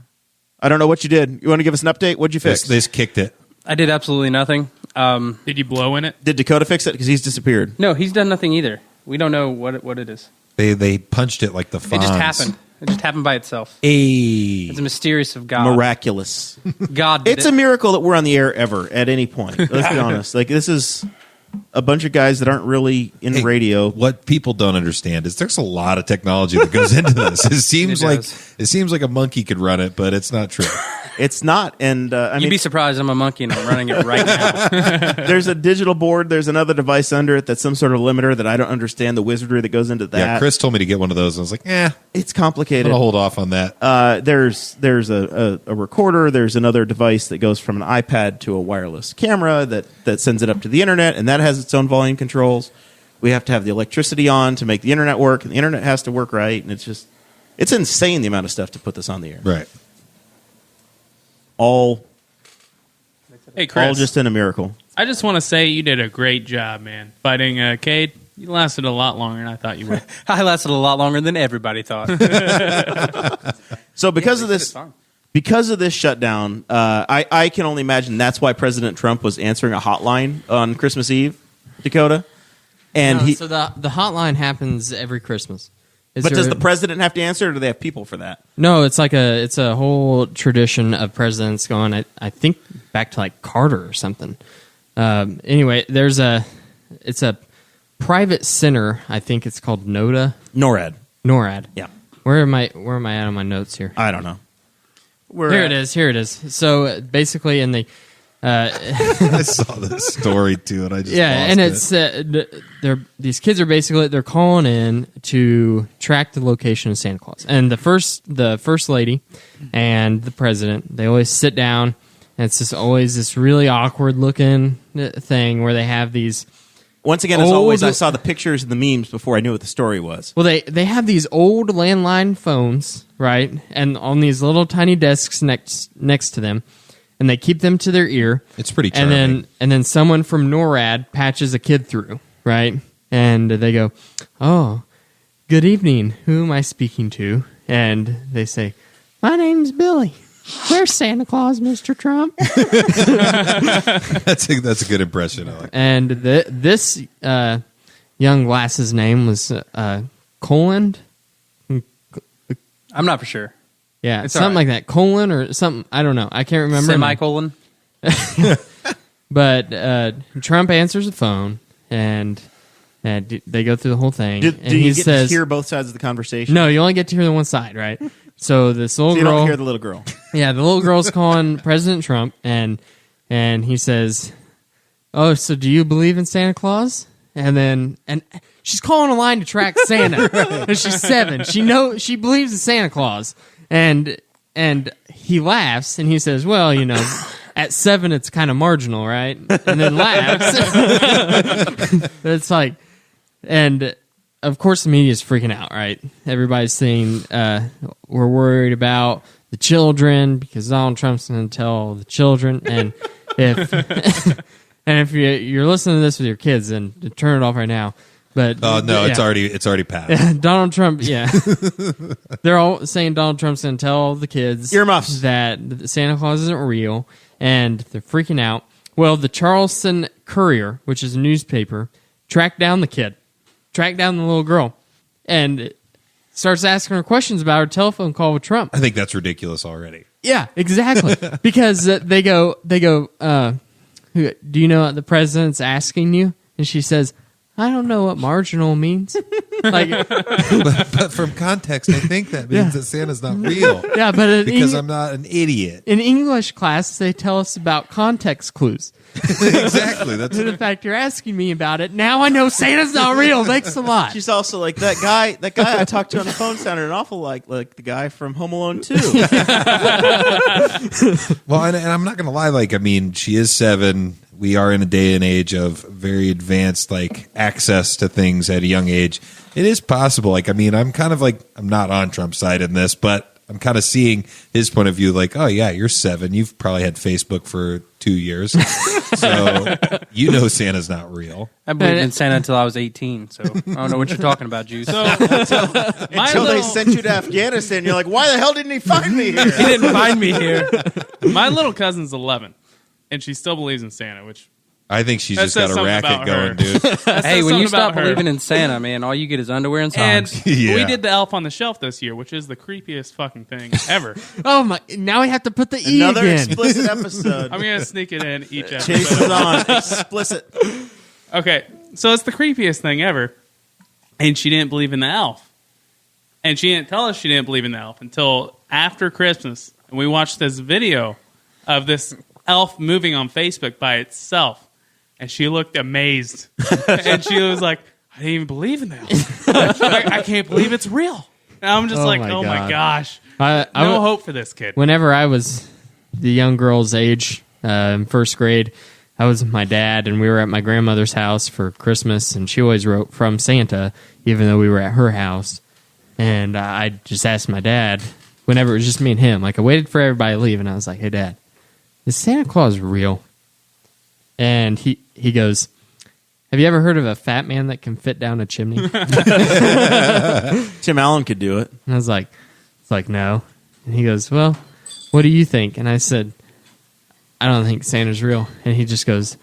don't know what you did. You want to give us an update? What'd you fix? They just kicked it. I did absolutely nothing. Did you blow in it? Did Dakota fix it? Because he's disappeared. No, he's done nothing either. We don't know what it is. They punched it like the Fonz. It just happened. It just happened by itself. Hey. It's a mysterious of God. Miraculous. God did It's it. a miracle that we're on the air ever at any point. Let's be honest. Like, this is a bunch of guys that aren't really in Hey, radio. What people don't understand is there's a lot of technology that goes into this. It seems like a monkey could run it, but it's not true. It's not. And You'd be surprised I'm a monkey and I'm running it right now. there's a digital board. There's another device under it that's some sort of limiter that I don't understand the wizardry that goes into that. Yeah, Chris told me to get one of those. I was like, It's I'm complicated. going to hold off on that. There's a recorder. There's another device that goes from an iPad to a wireless camera that sends it up to the internet, and that has its own volume controls. We have to have the electricity on to make the internet work, and the internet has to work right. And it's insane the amount of stuff to put this on the air. Right. All Chris. just in a miracle. I just want to say you did a great job, man. Fighting Cade, you lasted a lot longer than I thought you would. I lasted a lot longer than everybody thought. So because of this shutdown, I can only imagine that's why President Trump was answering a hotline on Christmas Eve, Dakota. And so the hotline happens every Christmas. Does the president have to answer, or do they have people for that? No, it's a whole tradition of presidents going. I think back to like Carter or something. Anyway, it's a private center. I think it's called NORAD. NORAD. Yeah. Where am I at on my notes here? I don't know. Here it is. So basically, in the I saw this story too, and I just lost it's these kids are basically they're calling in to track the location of Santa Claus, and the first lady and the president, they always sit down, and it's just always this really awkward looking thing where they have these. Once again, as always, I saw the pictures and the memes before I knew what the story was. Well, they have these old landline phones, right, and on these little tiny desks next to them. And they keep them to their ear. It's pretty charming. And then someone from NORAD patches a kid through, right? And they go, "Oh, good evening. Who am I speaking to?" And they say, "My name's Billy. Where's Santa Claus, Mr. Trump?" That's a good impression. I like. And this young lass's name was Colin. I'm not for sure. Yeah, It's something all like that. Colon or something. I don't know. I can't remember. Semicolon. But Trump answers the phone, and they go through the whole thing. Do and you he get says, to hear both sides of the conversation? "No, you only get to hear the one side, right?" So this little So you girl, don't hear the little girl. yeah, the little girl's calling President Trump, and he says, "Oh, so do you believe in Santa Claus?" And she's calling a line to track Santa. And she's 7. She believes in Santa Claus. And he laughs and he says, "Well, at 7 it's kind of marginal, right?" And then laughs. It's like, and of course the media's freaking out, right? Everybody's saying we're worried about the children because Donald Trump's going to tell the children. And if and if you're listening to this with your kids, then turn it off right now. But Oh no, yeah. it's already passed. Donald Trump, yeah. They're all saying Donald Trump's going to tell the kids Earmuffs. that Santa Claus isn't real, and they're freaking out. Well, the Charleston Courier, which is a newspaper, tracked down the little girl, and starts asking her questions about her telephone call with Trump. I think that's ridiculous already. Yeah, exactly. Because they go, do you know what the president's asking you? And she says, I don't know what marginal means. But from context, I think that means that Santa's not real. Yeah, but because I'm not an idiot. in English class, they tell us about context clues. Exactly. That's So the fact you're asking me about it, now I know Santa's not real. Thanks a lot. She's also like, that guy I talked to on the phone sounded an awful like the guy from Home Alone 2. well, and I'm not going to lie. Like, I mean, she is 7. We are in a day and age of very advanced, like, access to things at a young age. It is possible. Like, I mean, I'm kind of like, I'm not on Trump's side in this, but I'm kind of seeing his point of view. Like, oh yeah, you're 7. You've probably had Facebook for 2 years, so you know Santa's not real. I believed in Santa until I was 18, so I don't know what you're talking about, Juice. So Until they sent you to Afghanistan, you're like, why the hell didn't he find me here? He didn't find me here. my little cousin's 11, and she still believes in Santa, which I think she's That just got says a something racket about going, her. dude. Hey, when you stop about her. believing in Santa, man, all you get is underwear and And songs. Yeah. we did the Elf on the Shelf this year, which is the creepiest fucking thing ever. Oh my! Now we have to put the E Another again. explicit episode. I'm gonna sneak it in each Chase episode. is on explicit. Okay, so it's the creepiest thing ever, and she didn't believe in the elf, and she didn't tell us she didn't believe in the elf until after Christmas, and we watched this video of this elf moving on Facebook by itself, and she looked amazed, and she was like, "I didn't even believe in the elf. I can't believe it's real." And I'm just Oh like, my "Oh my God. gosh, I no hope for this kid." Whenever I was the young girl's age, in first grade, I was with my dad, and we were at my grandmother's house for Christmas, and she always wrote from Santa, even though we were at her house. And I just asked my dad, whenever it was just me and him, like I waited for everybody to leave, and I was like, "Hey, Dad, is Santa Claus real?" And he goes, "Have you ever heard of a fat man that can fit down a chimney?" Tim Allen could do it. And I was like, no. And he goes, "Well, what do you think?" And I said, "I don't think Santa's real." And he just goes,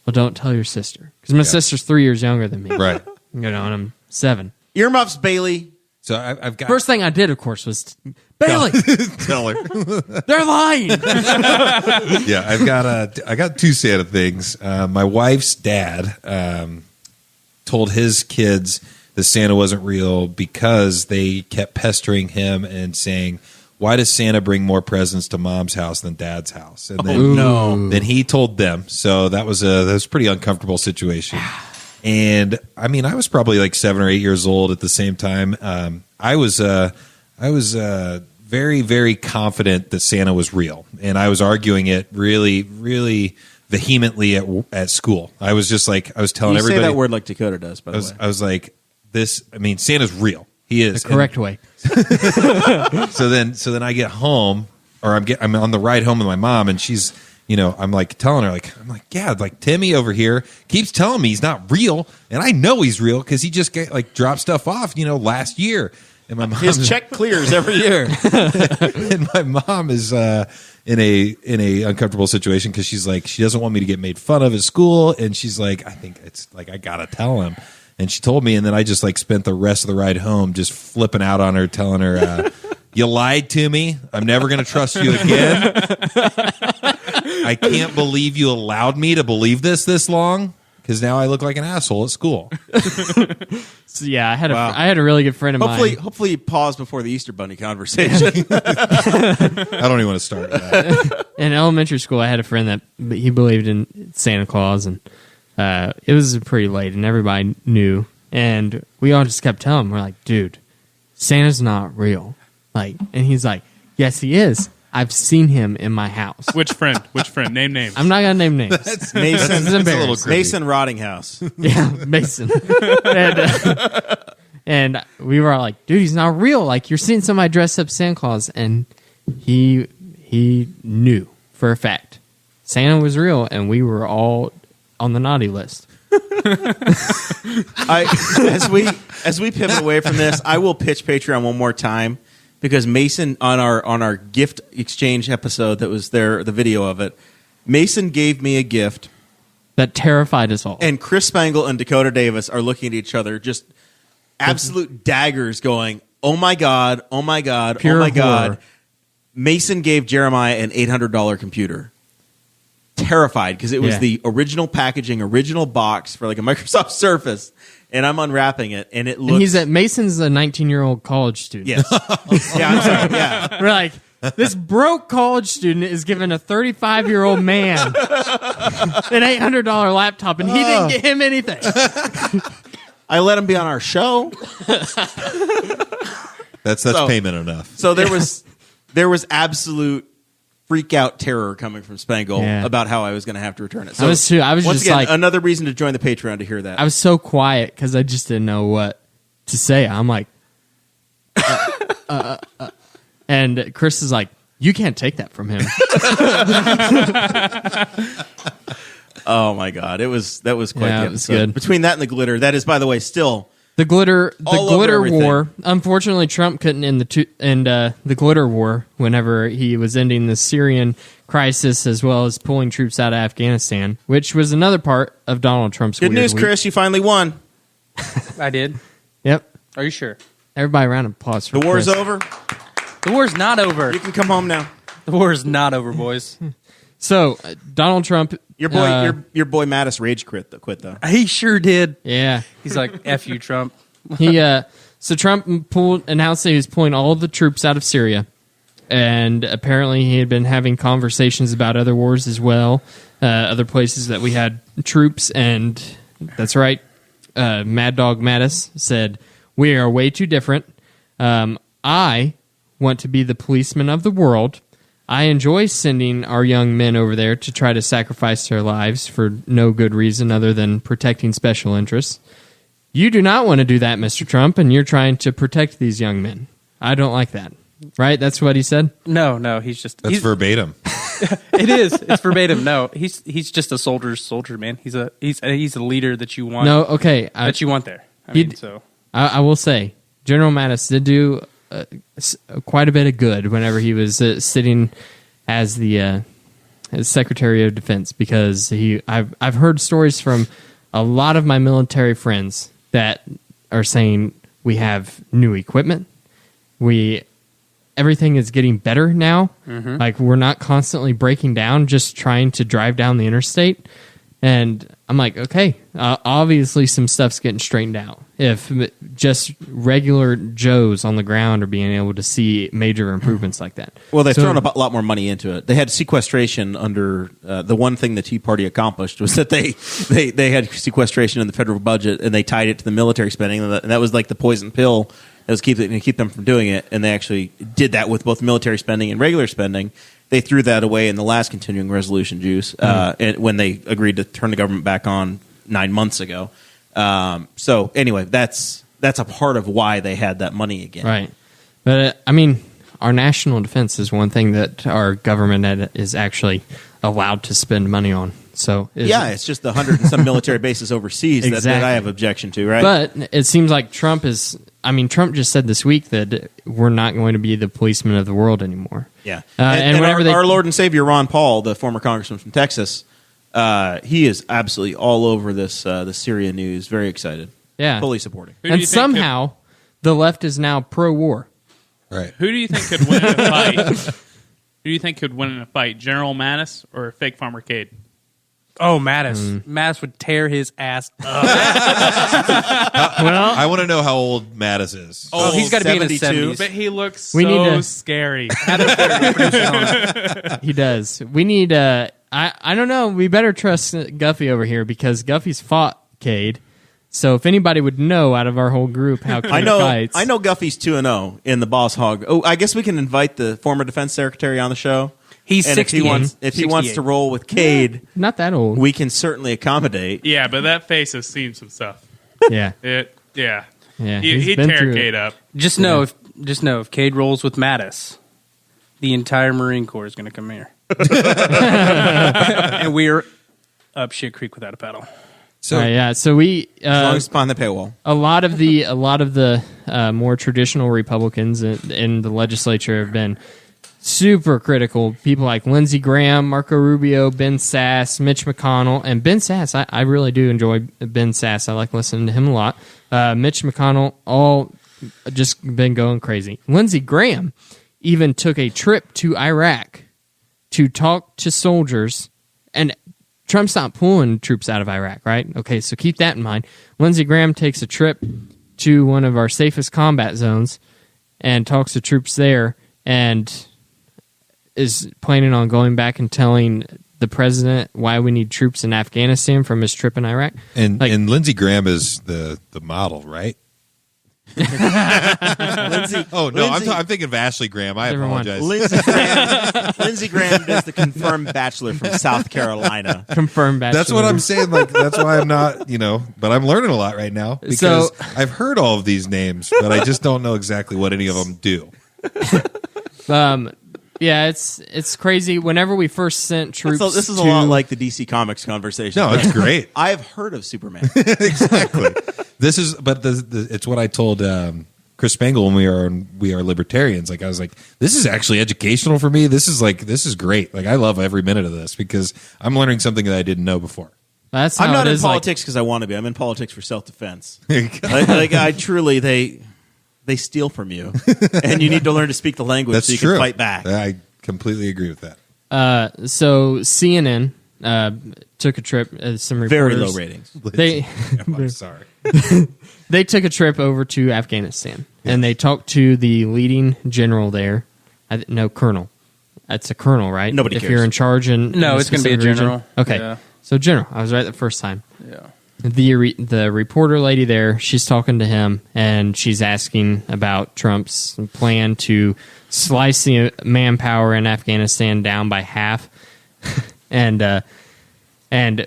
"Well, don't tell your sister." Because my sister's 3 years younger than me. Right. You know, and I'm 7. Earmuffs, Bailey. So I've got First thing I did, of course, was, Bailey, tell her. they're lying. Yeah, I got 2 Santa things. My wife's dad told his kids that Santa wasn't real because they kept pestering him and saying, "Why does Santa bring more presents to Mom's house than Dad's house?" And then, then he told them. So that was a pretty uncomfortable situation. And I mean, I was probably like 7 or 8 years old at the same time. I was very, very confident that Santa was real, and I was arguing it really, really vehemently at school. I was just like, I was telling You everybody say that word like Dakota does, by the way. I was like, this. I mean, Santa's real. He is The correct way. So then I get home, or I'm on the ride home with my mom, and she's, you know, I'm like telling her, I'm like, yeah, like Timmy over here keeps telling me he's not real, and I know he's real because he just dropped stuff off, you know, last year. And my mom, His check clears every year. and my mom is in a uncomfortable situation because she's like, she doesn't want me to get made fun of at school, and she's like, I think it's like I gotta tell him. And she told me, and then I just like spent the rest of the ride home just flipping out on her, telling her, "You lied to me. I'm never going to trust you again. I can't believe you allowed me to believe this long, because now I look like an asshole at school." So, yeah, I had Wow. I had a really good friend of mine. Hopefully you pause before the Easter Bunny conversation. I don't even want to start with that. In elementary school, I had a friend that he believed in Santa Claus, and it was pretty late, and everybody knew. And we all just kept telling him, we're like, "Dude, Santa's not real." Like, and he's like, "Yes, he is. I've seen him in my house." Which friend? Name names. I'm not gonna name names. That's Mason, a little creepy. Mason Rottinghouse. Yeah, Mason. and we were all like, "Dude, he's not real. Like, you're seeing somebody dress up Santa Claus." And he knew for a fact Santa was real, and we were all on the naughty list. As we pivot away from this, I will pitch Patreon one more time because Mason on our gift exchange episode that was there, the video of it, Mason gave me a gift that terrified us all. And Chris Spangle and Dakota Davis are looking at each other, just absolute daggers, going, "Oh my god! Oh my god! Pure oh my horror. god!" Mason gave Jeremiah an $800 computer. Terrified because it was the original packaging, original box for like a Microsoft Surface, and I'm unwrapping it, and it looks. And Mason's a 19-year-old college student. Yes. Yeah, I'm sorry. Yeah. We're like, this broke college student is giving a 35-year-old man an $800 laptop, and he didn't get him anything. I let him be on our show. That's payment enough. So there was absolute freak out terror coming from Spangle about how I was going to have to return it. So I was once just again, like, another reason to join the Patreon to hear that. I was so quiet because I just didn't know what to say. I'm like, and Chris is like, you can't take that from him. Oh my god, that was quite the it episode. was good. Between that and the glitter, that is, by the way, still The glitter All over everything. war. Unfortunately, Trump couldn't end the glitter war whenever he was ending the Syrian crisis, as well as pulling troops out of Afghanistan, which was another part of Donald Trump's good weird news, week. Chris. You finally won. I did. Yep. Are you sure? Everybody, round of applause for The war's Chris. over. The war's not over. You can come home now. The war's not over, boys. So Donald Trump, Your boy Mattis rage quit though. He sure did. yeah, He's like, F you, Trump. So Trump announced that he was pulling all of the troops out of Syria, and apparently he had been having conversations about other wars as well, other places that we had troops, and that's right. Mad Dog Mattis said, "We are way too different. I want to be the policeman of the world. I enjoy sending our young men over there to try to sacrifice their lives for no good reason other than protecting special interests. You do not want to do that, Mr. Trump, and you're trying to protect these young men. I don't like that." Right? That's what he said? No, he's verbatim. It is. It's verbatim. No, he's just a soldier, man. He's a leader that you want. No, okay. That you want there. I will say, General Mattis did do quite a bit of good whenever he was sitting as the as Secretary of Defense, because I've heard stories from a lot of my military friends that are saying we have new equipment, everything is getting better now. Mm-hmm. Like, we're not constantly breaking down, just trying to drive down the interstate. And I'm like, okay, obviously some stuff's getting straightened out. If just regular Joes on the ground are being able to see major improvements like that. Well, they've thrown a lot more money into it. They had sequestration under the one thing the Tea Party accomplished was that they had sequestration in the federal budget, and they tied it to the military spending, and that was like the poison pill that was going to keep them from doing it. And they actually did that with both military spending and regular spending. They threw that away in the last continuing resolution, Juice, and when they agreed to turn the government back on 9 months ago. So anyway, that's a part of why they had that money again. Right. But, I mean, our national defense is one thing that our government is actually allowed to spend money on. So it's just the 100 and some military bases overseas that I have objection to, right? But it seems like Trump just said this week that we're not going to be the policeman of the world anymore. Yeah. And whenever our Lord and Savior, Ron Paul, the former congressman from Texas, he is absolutely all over this the Syria news, very excited. Yeah. Fully supporting. And somehow the left is now pro-war. Right. Who do you think could win in a fight? Who do you think could win in a fight, General Mattis or Fake Farmer Cade? Oh, Mattis. Mattis would tear his ass up. I want to know how old Mattis is. Oh, he's got to be in his 72. 70s. But he looks We need so to- scary. He does. We need I don't know, we better trust Guffey over here, because Guffey's fought Cade. So if anybody would know out of our whole group how Cade fights. I know Guffey's 2-0 in the Boss Hog. Oh, I guess we can invite the former defense secretary on the show. He's And 60. if he wants to roll with Cade, Not that old. we can certainly accommodate. Yeah, but that face has seen some stuff. Yeah. Yeah. Yeah. He'd been tear through it. Cade up. Just know if Cade rolls with Mattis, the entire Marine Corps is going to come here. And we're up shit creek without a paddle. So so we as long as it's behind the paywall. A lot of the more traditional Republicans in the legislature have been super critical. People like Lindsey Graham, Marco Rubio, Ben Sass, Mitch McConnell, and Ben Sass. I really do enjoy Ben Sass. I like listening to him a lot. Mitch McConnell, all just been going crazy. Lindsey Graham even took a trip to Iraq to talk to soldiers, and Trump's not pulling troops out of Iraq, right? Okay, so keep that in mind. Lindsey Graham takes a trip to one of our safest combat zones and talks to troops there and is planning on going back and telling the president why we need troops in Afghanistan from his trip in Iraq. And Lindsey Graham is the model, right? Lindsey, I'm thinking of Ashley Graham. I apologize. Lindsey Graham is the confirmed bachelor from South Carolina. Confirmed bachelor. That's what I'm saying. Like, that's why I'm not, but I'm learning a lot right now because I've heard all of these names, but I just don't know exactly what any of them do. Yeah, it's crazy. Whenever we first sent troops, this is a lot like the DC Comics conversation. No, it's great. I've heard of Superman. Exactly. This is, but it's what I told Chris Spangle when we are libertarians. Like, I was like, this is actually educational for me. This is great. Like, I love every minute of this because I'm learning something that I didn't know before. I'm not in politics because I want to be. I'm in politics for self-defense. I truly they steal from you, and you need to learn to speak the language That's so you true. can fight back. I completely agree with that. So CNN took a trip. Some reporters, Very low ratings. I'm sorry. They took a trip over to Afghanistan, and they talked to the leading general there. Colonel. That's a colonel, right? Nobody if cares. you're in charge. No, it's going to be a general. Okay, Yeah. So general. I was right the first time. Yeah. The reporter lady there, she's talking to him, and she's asking about Trump's plan to slice the manpower in Afghanistan down by half, and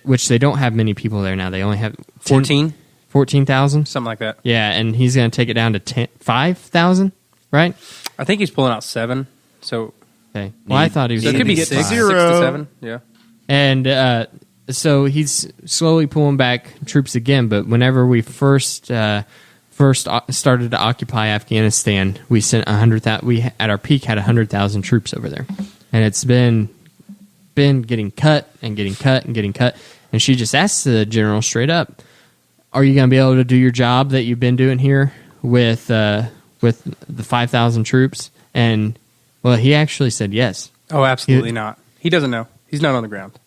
which they don't have many people there now. They only have 14,000? Something like that. Yeah, and he's going to take it down to 5,000, right? I think he's pulling out 7. So Okay. Well, I thought he was. it could be 6 to 7. Yeah. And so he's slowly pulling back troops again. But whenever we first started to occupy Afghanistan, we sent 100,000. We at our peak had 100,000 troops over there, and it's been getting cut and getting cut and getting cut. And she just asked the general straight up, "Are you going to be able to do your job that you've been doing here with the 5,000 troops?" And well, he actually said yes. Oh, absolutely not. He doesn't know. He's not on the ground.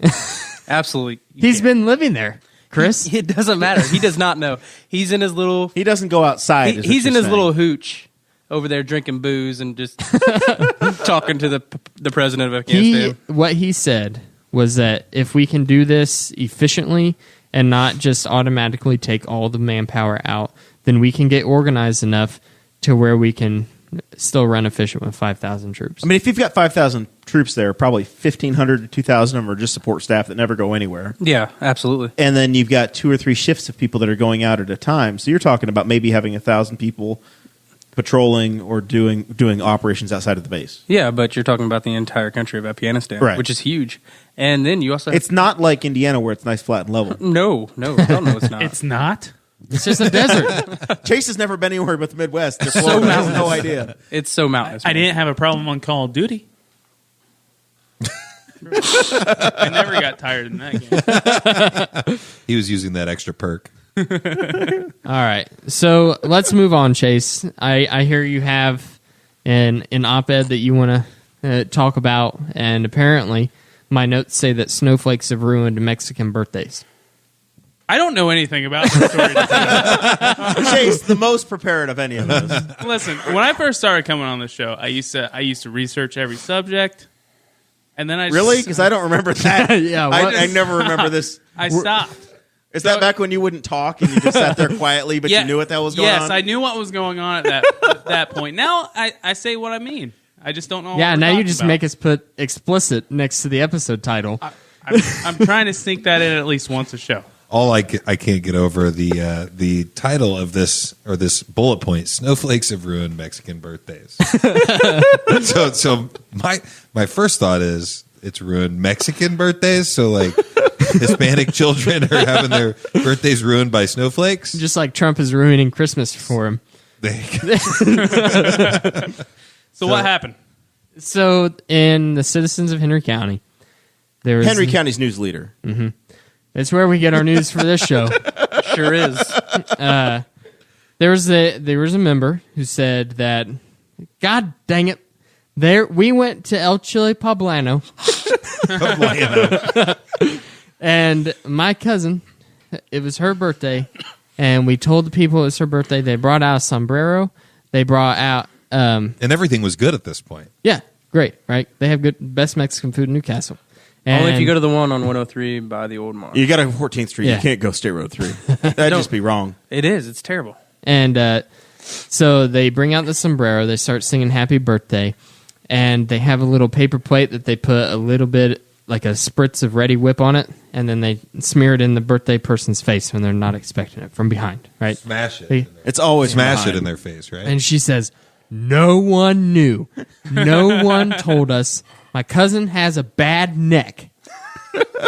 Absolutely. He's been living there, Chris. It doesn't matter. He does not know. He's in his little... He doesn't go outside. He's in his little hooch over there drinking booze and just talking to the president of Afghanistan. What he said was that if we can do this efficiently and not just automatically take all the manpower out, then we can get organized enough to where we can still run efficient with 5,000 troops. I mean, if you've got 5,000 troops there, probably 1,500 to 2,000 of them are just support staff that never go anywhere. Yeah, absolutely. And then you've got 2 or 3 shifts of people that are going out at a time. So you're talking about maybe having 1,000 people patrolling or doing operations outside of the base. Yeah, but you're talking about the entire country of Afghanistan, right, which is huge. And then you also... It's not like Indiana where it's nice, flat, and level. No, hell no, it's not. It's not? It's just a desert. Chase has never been anywhere but the Midwest. So has no idea. It's so mountainous. I didn't have a problem on Call of Duty. I never got tired in that game. He was using that extra perk. All right, so let's move on, Chase. I hear you have an op-ed that you want to talk about, and apparently my notes say that snowflakes have ruined Mexican birthdays. I don't know anything about the story to tell. Chase, the most prepared of any of us. Listen, when I first started coming on the show, I used to research every subject, and then Really? Because I don't remember that. Yeah, I never remember this. I stopped. Is that back when you wouldn't talk and you just sat there quietly, but you knew what that was going on? Yes, I knew what was going on at that point. Now I say what I mean. I just don't know. Yeah, what we're now you talking just about. make us put explicit next to the episode title. I'm trying to sneak that in at least once a show. I can't get over the title of this bullet point: "Snowflakes have ruined Mexican birthdays." so my first thought is it's ruined Mexican birthdays. So like Hispanic children are having their birthdays ruined by snowflakes, Just like Trump is ruining Christmas for him. So what happened? So in the citizens of Henry County, there was Henry County's news leader. It's where we get our news for this show. Sure is. There was a member who said that, God dang it, we went to El Chile Poblano, and my cousin, it was her birthday, and we told the people it was her birthday. They brought out a sombrero. They brought out and everything was good at this point. yeah, great, right? They have best Mexican food in Newcastle. Only if And- you go to the one on 103 by the old mall. You got to 14th Street. Yeah. You can't go State Road 3. That'd just be wrong. It is. It's terrible. And so they bring out the sombrero. They start singing Happy Birthday. And they have a little paper plate that they put a little bit, like a spritz of Ready Whip on it. And then they smear it in the birthday person's face when they're not expecting it from behind, right? Smash it. They- It's always Smash behind. it in their face, right? And she says, no one knew. No one told us. My cousin has a bad neck.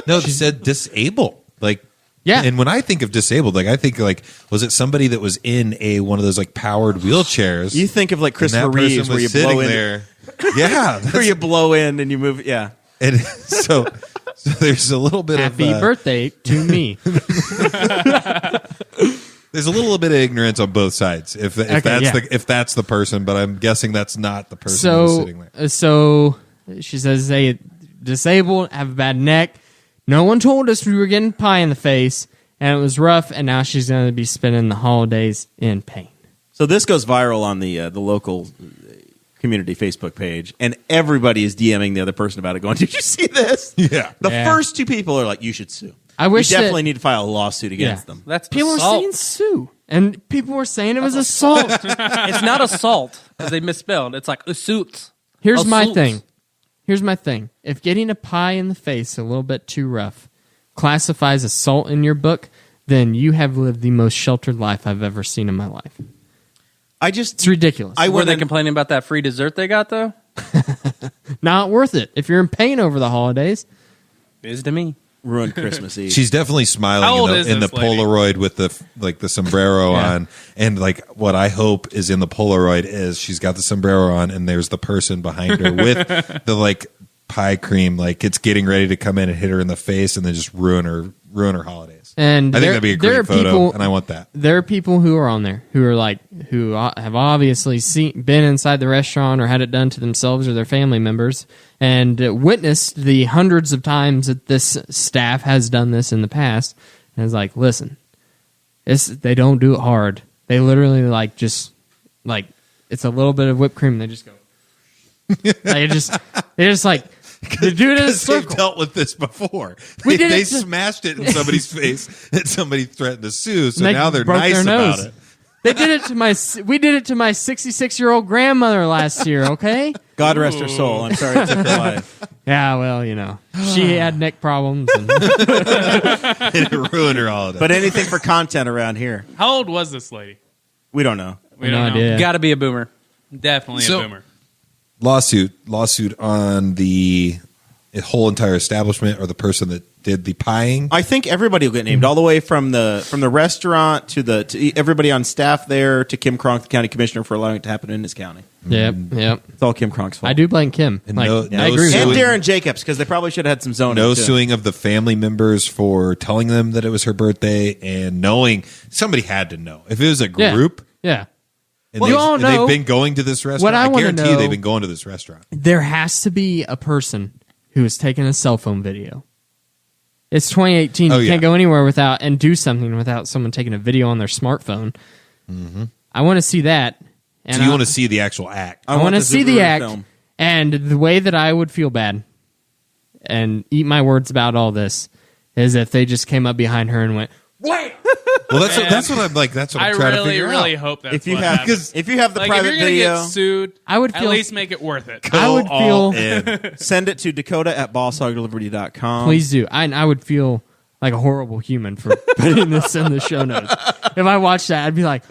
No, she said disabled. Like, Yeah. And when I think of disabled, like I think like, was it somebody that was in one of those like powered wheelchairs? You think of like and Christopher that person Reeves where was you sitting blow in. there. Yeah, Where you blow in and you move. Yeah. and so there's a little bit Happy of birthday to me. there's a little bit of ignorance on both sides. If that's the person, but I'm guessing that's not the person who's sitting there. So she says they disabled, have a bad neck. No one told us we were getting pie in the face, and it was rough. And now she's going to be spending the holidays in pain. So this goes viral on the local community Facebook page, and everybody is DMing the other person about it, going, "Did you see this?" Yeah. The Yeah. first two people are like, "You should sue." I wish you that- definitely need to file a lawsuit against Yeah. them. That's People were assault. saying sue, and people were saying it was assault. It's not assault because they misspelled. It's like assault. Here's my Assault. thing. Here's my thing. If getting a pie in the face a little bit too rough classifies assault in your book, then you have lived the most sheltered life I've ever seen in my life. It's ridiculous. I Were went they in- complaining about that free dessert they got though? Not worth it. If you're in pain over the holidays, Is to me. ruined Christmas Eve. She's definitely smiling How old in is the this lady? Polaroid with the sombrero Yeah. on, and like what I hope is in the Polaroid is she's got the sombrero on, and there's the person behind her with the like pie cream, like it's getting ready to come in and hit her in the face, and then just ruin her holidays. And I think there- that'd be a there are great photo, people- and I want that. there are people who are on there who have obviously been inside the restaurant or had it done to themselves or their family members and witnessed the hundreds of times that this staff has done this in the past. And it's like, listen, they don't do it hard. They literally it's a little bit of whipped cream. And they just go. they just like they do it in a They've circle. dealt with this before. We did They it to- smashed it in somebody's face, and somebody threatened to sue. So They now they're broke nice their about nose. it. They did it to we did it to my 66-year-old grandmother last year. Okay. God rest her soul. I'm sorry it took her life. Yeah, well, she had neck problems. And It ruined her holiday. But anything for content around here, How old was this lady? we don't know. We No don't know. idea. Got to be a boomer. Definitely So- a boomer. lawsuit on the whole entire establishment or the person that did the pieing. I think everybody will get named, all the way from the restaurant to everybody on staff there to Kim Cronk, the county commissioner, for allowing it to happen in his county. Yep. It's all Kim Cronk's fault. I do blame Kim. And Like, no- I no agree with And suing- you. Darren Jacobs, because they probably should have had some zoning. No too. suing of the family members for telling them that it was her birthday, and knowing somebody had to know if it was a Yeah. group. Yeah. And, Well, you all know- they've been going to this restaurant. What I wanna guarantee you know- they've been going to this restaurant. There has to be a person who has taken a cell phone video. It's 2018. Oh, You yeah. can't go anywhere without and do something without someone taking a video on their smartphone. I want to see that. And So you want to see the actual act? I want to the see the Zuckerberg act film. and the way that I would feel bad and eat my words about all this is if they just came up behind her and went, "Wait!" Well, that's what I'm like. That's what I'm I trying to really, figure really out. hope that's If you what have happens. if you have the Like, private if you're video, gonna get sued, I would at feel- least make it worth it. I would Go all feel- in. send it to Dakota at ballshogdelivery.com. Please do. I would feel like a horrible human for putting this in the show notes. If I watched that, I'd be like,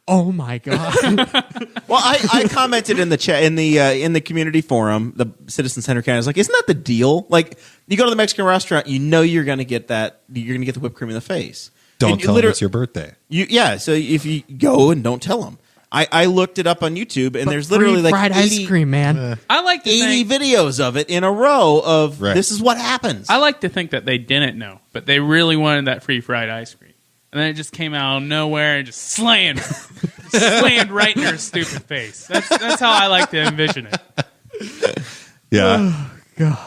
oh my God. Well, I commented in the chat in the community forum, the Citizen Center County. I was like, isn't that the deal? Like, you go to the Mexican restaurant, you know you're going to get that. You're going to get the whipped cream in the face. Don't And tell them it's your birthday. So if you go and don't tell them. I looked it up on YouTube, and there's literally Free like fried 80, ice cream, man. I like to 80 think, videos of it in a row of Right. this is what happens. I like to think that they didn't know, but they really wanted that free fried ice cream, and then it just came out of nowhere and just slammed right in her stupid face. That's how I like to envision it. Yeah. Oh, God.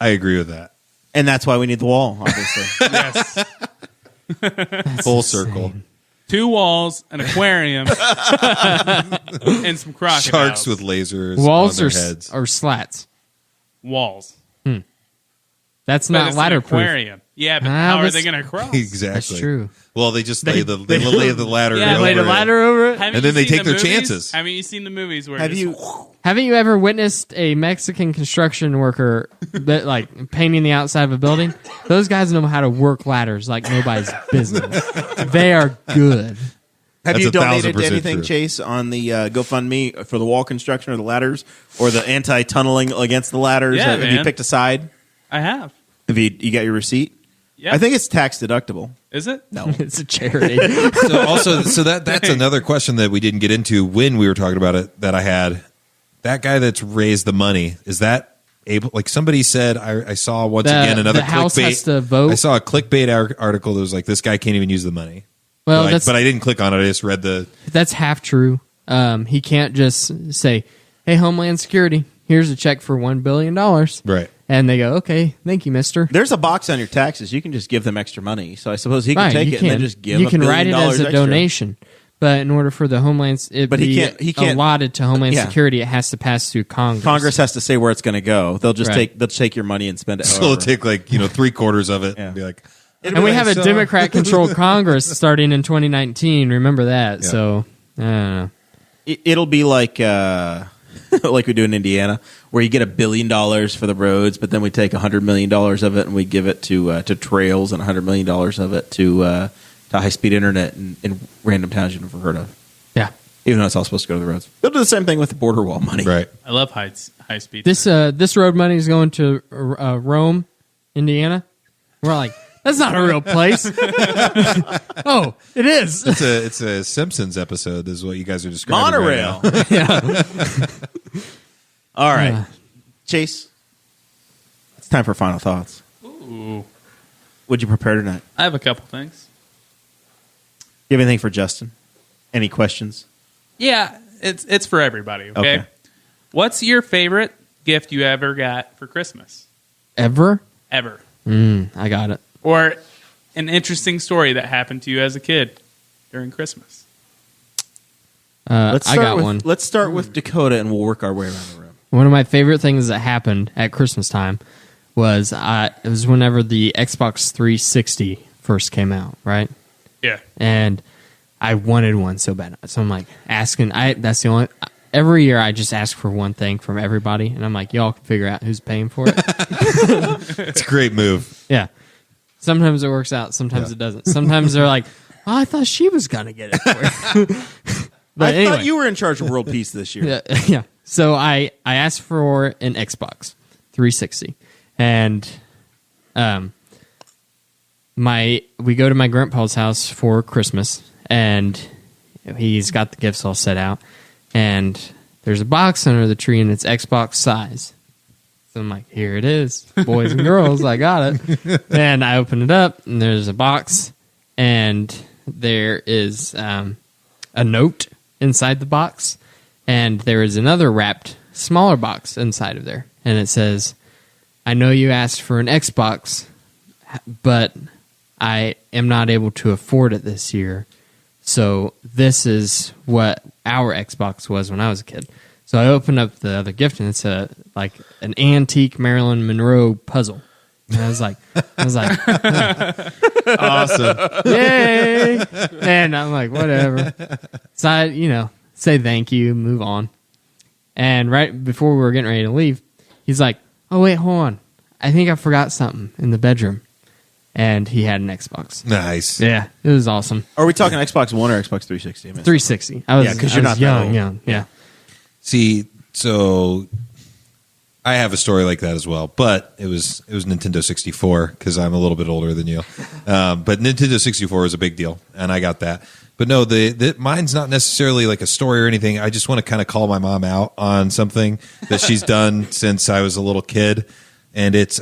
I agree with that. And that's why we need the wall, obviously. Yes, Full circle. 2 walls, an aquarium, and some crocodiles. Sharks with lasers Walls on or, their heads. or slats? walls. That's But not it's an ladder proof. aquarium. Yeah, but Ah, how are that's- they going to cross? Exactly. That's true. Well, they just lay the ladder. Yeah, over Laid a it. ladder over it. Haven't And you then they seen take the their movies? chances. Haven't you seen the movies where Have it's- you? Haven't you ever witnessed a Mexican construction worker that like painting the outside of a building? Those guys know how to work ladders like nobody's business. They are good. Have That's you donated 1,000% to anything, true. Chase, on the GoFundMe for the wall construction or the ladders or the anti-tunneling against the ladders? Yeah, Have you man. picked a side? I have. Have you got your receipt? Yeah. I think it's tax deductible. Is it? No. It's a charity. So that's another question that we didn't get into when we were talking about it that I had. That guy that's raised the money, is that able? Like somebody said, I saw once again another the House clickbait. has to vote. I saw a clickbait article that was like, this guy can't even use the money. Well, but I didn't click on it. I just read the. that's half true. He can't just say, "Hey, Homeland Security, here's a check for $1 billion." Right. And they go, "Okay, thank you, mister." There's a box on your taxes. You can just give them extra money. So I suppose he can Right, take you it and then just give you $1 can billion write it as a extra. donation. But in order for the Homeland, it But he be can't- allotted to Homeland yeah. Security, it has to pass through Congress. Congress has to say where it's going to go. They'll just Right. take your money and spend it. So it'll however. take like 3/4 of it Yeah. and be like, And we have a So- Democrat-controlled Congress starting in 2019. Remember that. Yeah. So, I don't know. It'll be like like we do in Indiana, where you get $1 billion for the roads, but then we take $100 million of it and we give it to trails, and $100 million of it to high-speed internet in random towns you've never heard of. Yeah. Even though it's all supposed to go to the roads. They'll do the same thing with the border wall money. right. I love high speed. This road money is going to Rome, Indiana. We're like, that's not a real place. Oh, it is. It's a Simpsons episode. This is what you guys are describing. Monorail. Right now. All right. Yeah. Chase, it's time for final thoughts. Ooh, What'd you prepare tonight? I have a couple things. You have anything for Justin? Any questions? Yeah, it's for everybody. Okay. What's your favorite gift you ever got for Christmas? Ever? Ever, I got it. or an interesting story that happened to you as a kid during Christmas? I got one. Let's start with Dakota, and we'll work our way around the room. One of my favorite things that happened at Christmas time was it was whenever the Xbox 360 first came out, right? Yeah. And I wanted one so bad. So I'm like asking. That's the only. Every year I just ask for one thing from everybody, and I'm like, y'all can figure out who's paying for it. It's a great move. Yeah. Sometimes it works out. Sometimes it doesn't. Sometimes they're like, oh, I thought she was gonna get it for you. But I anyway. thought you were in charge of world peace this year. Yeah, yeah. So I asked for an Xbox 360, and we go to my grandpa's house for Christmas, and he's got the gifts all set out, and there's a box under the tree, and it's Xbox size. So I'm like, here it is, boys and girls, I got it. And I open it up, and there's a box, and there is a note inside the box, and there is another wrapped smaller box inside of there, and it says, I know you asked for an Xbox, but I am not able to afford it this year, so this is what our Xbox was when I was a kid. So I opened up the other gift, and it's like an antique Marilyn Monroe puzzle. And I was like, Awesome. yay! And I'm like, whatever. So I, say thank you, move on. And right before we were getting ready to leave, he's like, oh, wait, hold on. I think I forgot something in the bedroom. and he had an Xbox. Nice. Yeah, it was awesome. Are we talking Xbox One or Xbox 360? 360. I was, Yeah, 'cause I you're was not that young. old. Young. Yeah. See, so I have a story like that as well, but it was Nintendo 64 because I'm a little bit older than you. But Nintendo 64 was a big deal, and I got that. But no, mine's not necessarily like a story or anything. I just want to kind of call my mom out on something that she's done since I was a little kid, and it's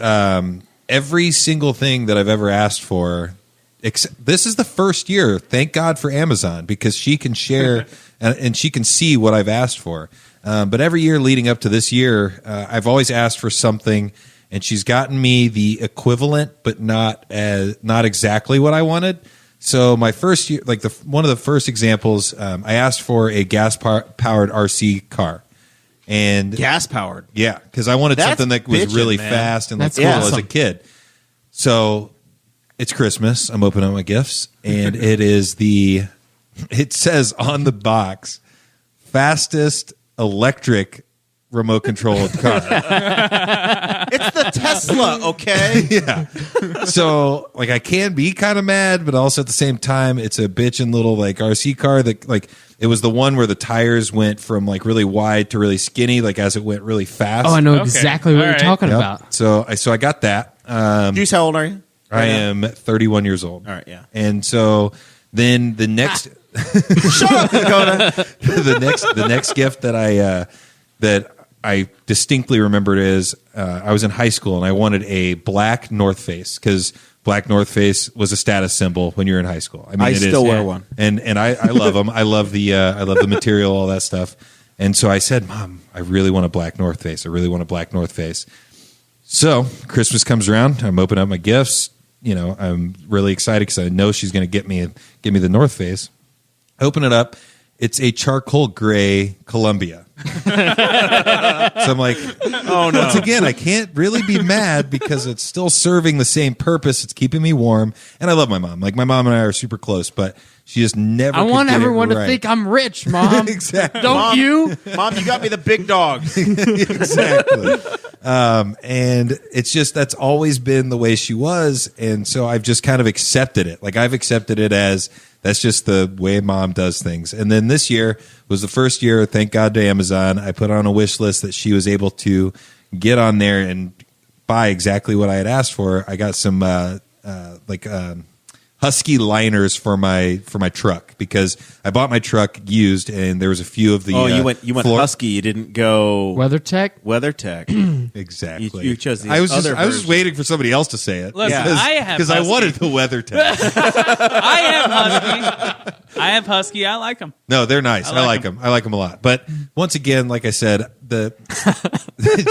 every single thing that I've ever asked for. This is the first year, thank God for Amazon, because she can share and she can see what I've asked for. But every year leading up to this year, I've always asked for something, and she's gotten me the equivalent, but not exactly what I wanted. So my first year, like one of the first examples, I asked for a gas-powered RC car. And gas-powered? Yeah, because I wanted something that was really fast and cool as a kid. So it's Christmas. I'm opening up my gifts, and it says on the box, fastest electric remote controlled car. It's the Tesla, okay? Yeah. So like I can be kind of mad, but also at the same time, it's a bitchin' little like RC car that like it was the one where the tires went from like really wide to really skinny, like as it went really fast. Oh, I know exactly what you're talking Yep. about. So I got that. Juice, how old are you? I am 31 years old. All right, yeah. And so then the next Shut up, Dakota. the next gift that I distinctly remembered is I was in high school and I wanted a black North Face because black North Face was a status symbol when you're in high school. I mean, I still wear one, and I love them. I love the material, all that stuff. And so I said, Mom, I really want a black North Face. I really want a black North Face. So Christmas comes around. I'm opening up my gifts. You know, I'm really excited because I know she's going to get me the North Face. I open it up. It's a charcoal gray Columbia. So I'm like, oh no. Once again, I can't really be mad because it's still serving the same purpose. It's keeping me warm. And I love my mom. Like my mom and I are super close, but she just never I want everyone right. to think I'm rich, Mom. Exactly. Don't you? Mom, you got me the big dogs. Exactly. And it's just, that's always been the way she was. And so I've just kind of accepted it. Like I've accepted it as that's just the way Mom does things. And then this year was the first year, thank God to Amazon, I put on a wish list that she was able to get on there and buy exactly what I had asked for. I got some Husky liners for my truck because I bought my truck used and there was a few of the you went Husky, you didn't go WeatherTech. Exactly. You chose the I was other just waiting for somebody else to say it. Listen, because I wanted the WeatherTech. I have Husky. I like them. No, they're nice. I like them. I like them a lot. But once again, like I said,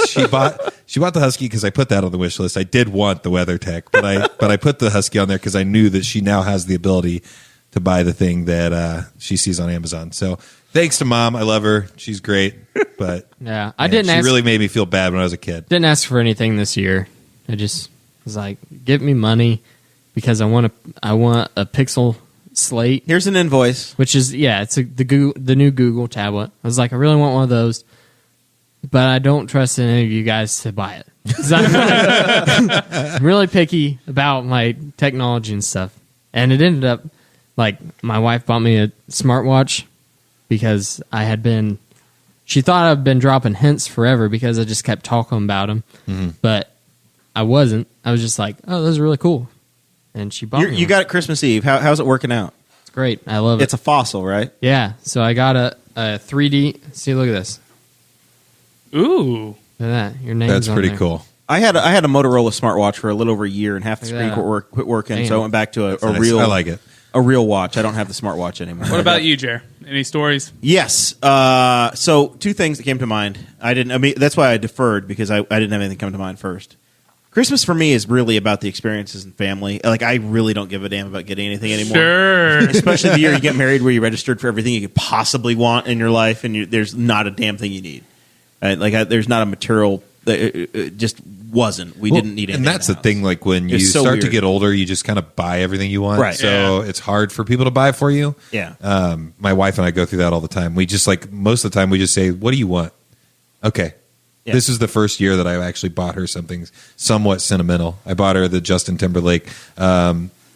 she bought the Husky because I put that on the wish list. I did want the WeatherTech, but I put the Husky on there because I knew that she now has the ability to buy the thing that she sees on Amazon. So thanks to Mom. I love her. She's great. But yeah, she really made me feel bad when I was a kid. Didn't ask for anything this year. I just was like, give me money because I want a Pixel Slate. Here's an invoice, which is it's the new Google tablet. I was like, I really want one of those, but I don't trust any of you guys to buy it. I'm really picky about my technology and stuff, and it ended up like my wife bought me a smartwatch because she thought I'd been dropping hints forever because I just kept talking about them, but I wasn't. I was just like, oh, those are really cool. And she bought me You got it Christmas Eve. How's it working out? It's great. I love it. It's a Fossil, right? Yeah. So I got a 3D. See, look at this. Ooh. Look at that. Your name's That's on pretty there. cool. I had a Motorola smartwatch for a little over a year, and half the screen quit working. Damn. So I went back to a Nice. real. I like it. A real watch. I don't have the smartwatch anymore. What about you, Jer? Any stories? Yes. So two things that came to mind. That's why I deferred because I didn't have anything come to mind first. Christmas for me is really about the experiences and family. Like I really don't give a damn about getting anything anymore. Sure. Especially the year you get married, where you registered for everything you could possibly want in your life, and there's not a damn thing you need. There's not a material. It just wasn't. We didn't need it. And that's the thing. Like when you start to get older, you just kind of buy everything you want. Right. So it's hard for people to buy for you. Yeah. My wife and I go through that all the time. We just most of the time we just say, "What do you want?" Okay. Yeah. This is the first year that I actually bought her something somewhat sentimental. I bought her the Justin Timberlake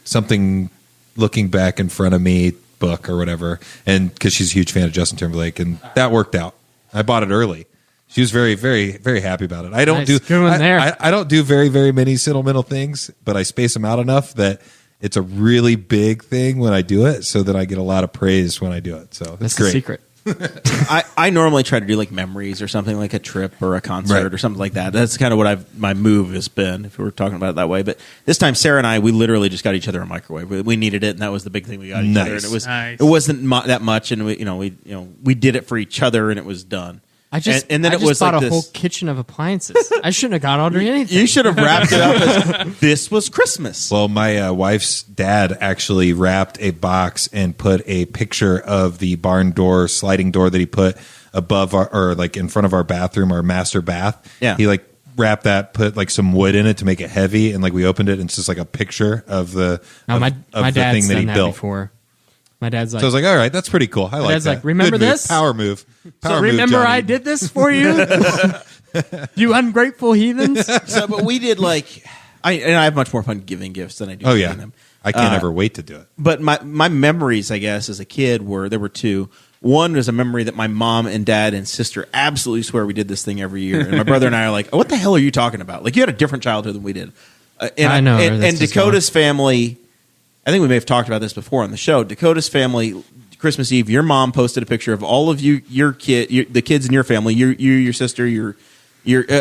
something looking back in front of me book or whatever, and because she's a huge fan of Justin Timberlake, and that worked out. I bought it early. She was very, very, very happy about it. I don't do Good one there. I don't do very, very many sentimental things, but I space them out enough that it's a really big thing when I do it, so that I get a lot of praise when I do it. So That's it's great. the secret. I normally try to do like memories or something, like a trip or a concert Right. or something like that. That's kind of what my move has been, if we were talking about it that way. But this time, Sarah and I, we literally just got each other a microwave. We needed it, and that was the big thing we got each other. And it was Nice. it wasn't that much, and we did it for each other, and it was done. I just and then I it just was bought like a this. whole kitchen of appliances. I shouldn't have got Audrey anything. You should have wrapped it up as this was Christmas. Well, my wife's dad actually wrapped a box and put a picture of the barn door, sliding door that he put above or like in front of our bathroom, our master bath. Yeah. He like wrapped that, put like some wood in it to make it heavy, and like we opened it, and it's just like a picture of the No, of, my of the dad's thing that done he that built. before. My dad's like, So I was like, all right, that's pretty cool. I like dad's that. like, remember Good move. this? Power move. Power so move, remember Johnny. I did this for you? You ungrateful heathens. So, but we did like, I have much more fun giving gifts than I do Oh getting yeah, them. I can't ever wait to do it. But my memories, I guess, as a kid there were two. One was a memory that my mom and dad and sister absolutely swear we did this thing every year. And my brother and I are like, what the hell are you talking about? Like, you had a different childhood than we did. I know where And this is Dakota's family, I think we may have talked about this before on the show. Dakota's family, Christmas Eve, your mom posted a picture of all of you, the kids in your family, your sister, your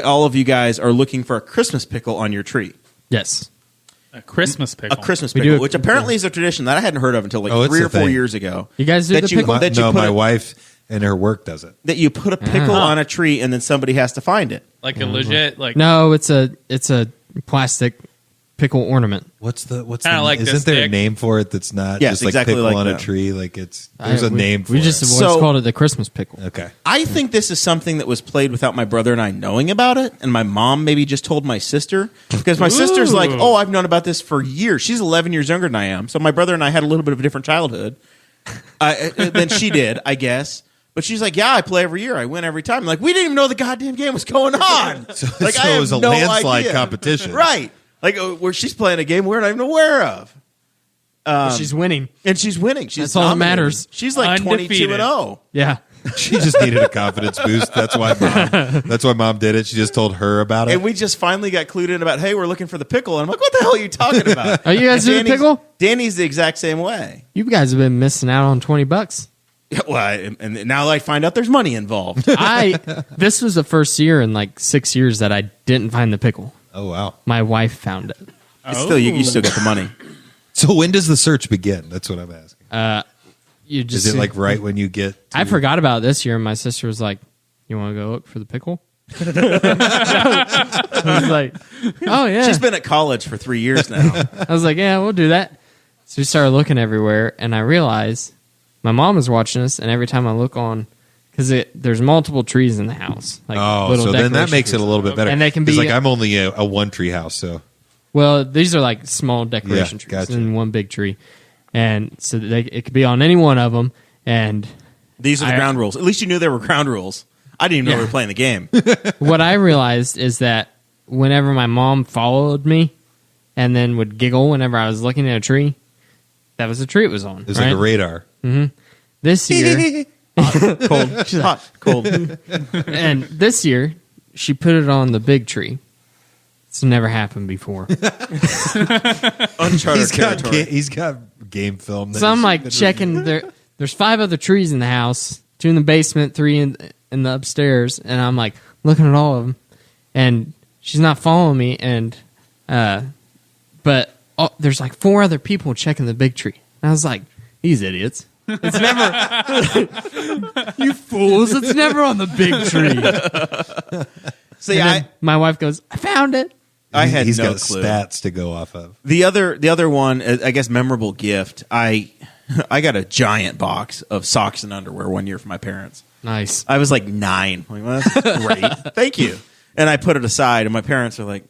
all of you guys are looking for a Christmas pickle on your tree. Yes. A Christmas pickle. A Christmas We do pickle, a- which apparently is a tradition that I hadn't heard of until like Oh, it's 3 a or 4 thing. years ago. You guys do That the you- pickle? that you No, put my a- wife and her work does it. That you put a pickle on a tree and then somebody has to find it. Like a legit, like No, it's a plastic pickle ornament. What's Kinda the like isn't this there a stick. name for it that's not Yes, just like exactly pickle like on a that. tree? Like there's a name for We just it. always So- called it the Christmas pickle. Okay. I think this is something that was played without my brother and I knowing about it, and my mom maybe just told my sister, because my sister's like, oh, I've known about this for years. She's 11 years younger than I am, so my brother and I had a little bit of a different childhood than she did, I guess. But she's like, yeah, I play every year. I win every time. I'm like, we didn't even know the goddamn game was going on. Like, so I it have was a no landslide idea. competition. Right. Like, where she's playing a game we're not even aware of. She's winning. And she's winning. She's That's all that dominating. matters. She's like Undefeated. 22-0. Yeah. She just needed a confidence boost. That's why mom did it. She just told her about it. And we just finally got clued in about, hey, we're looking for the pickle. And I'm like, what the hell are you talking about? Oh, you guys do the Danny's- pickle? Danny's the exact same way. You guys have been missing out on $20. Yeah, well, and now I find out there's money involved. This was the first year in like 6 years that I didn't find the pickle. Oh wow. My wife found it. Still, you still get the money. So when does the search begin? That's what I'm asking. You just Is it like right when you get I forgot about it this year, and my sister was like, "You want to go look for the pickle?" I was like, "Oh yeah." She's been at college for 3 years now. I was like, "Yeah, we'll do that." So we started looking everywhere, and I realized my mom was watching us, and every time I look on, because there's multiple trees in the house, like Oh, little so then that decoration makes it a trees. little bit better. And they can 'Cause, be- like I'm only a one tree house, so Well, these are like small decoration Yeah, trees gotcha. and one big tree, and so it could be on any one of them. And These are the ground rules. At least you knew there were ground rules. I didn't even know we were playing the game. what I realized is that whenever my mom followed me, and then would giggle whenever I was looking at a tree, that was the tree it was on. it's right? like a radar. This year, Cold. She's hot. Cold. and this year, she put it on the big tree. It's never happened before. Uncharted territory. He's got game film. So I'm like checking there's 5 other trees in the house, 2 in the basement, 3 in the upstairs, and I'm like looking at all of them, and she's not following me, and but there's like 4 other people checking the big tree. And I was like, these idiots. It's never you fools, it's never on the big tree. See, And then my wife goes, I found it. I had he's no got clue. stats to go off of. The other one, I guess, memorable gift. I got a giant box of socks and underwear one year for my parents. Nice. I was like 9. I'm like, well, that's great. Thank you. And I put it aside, and my parents are like,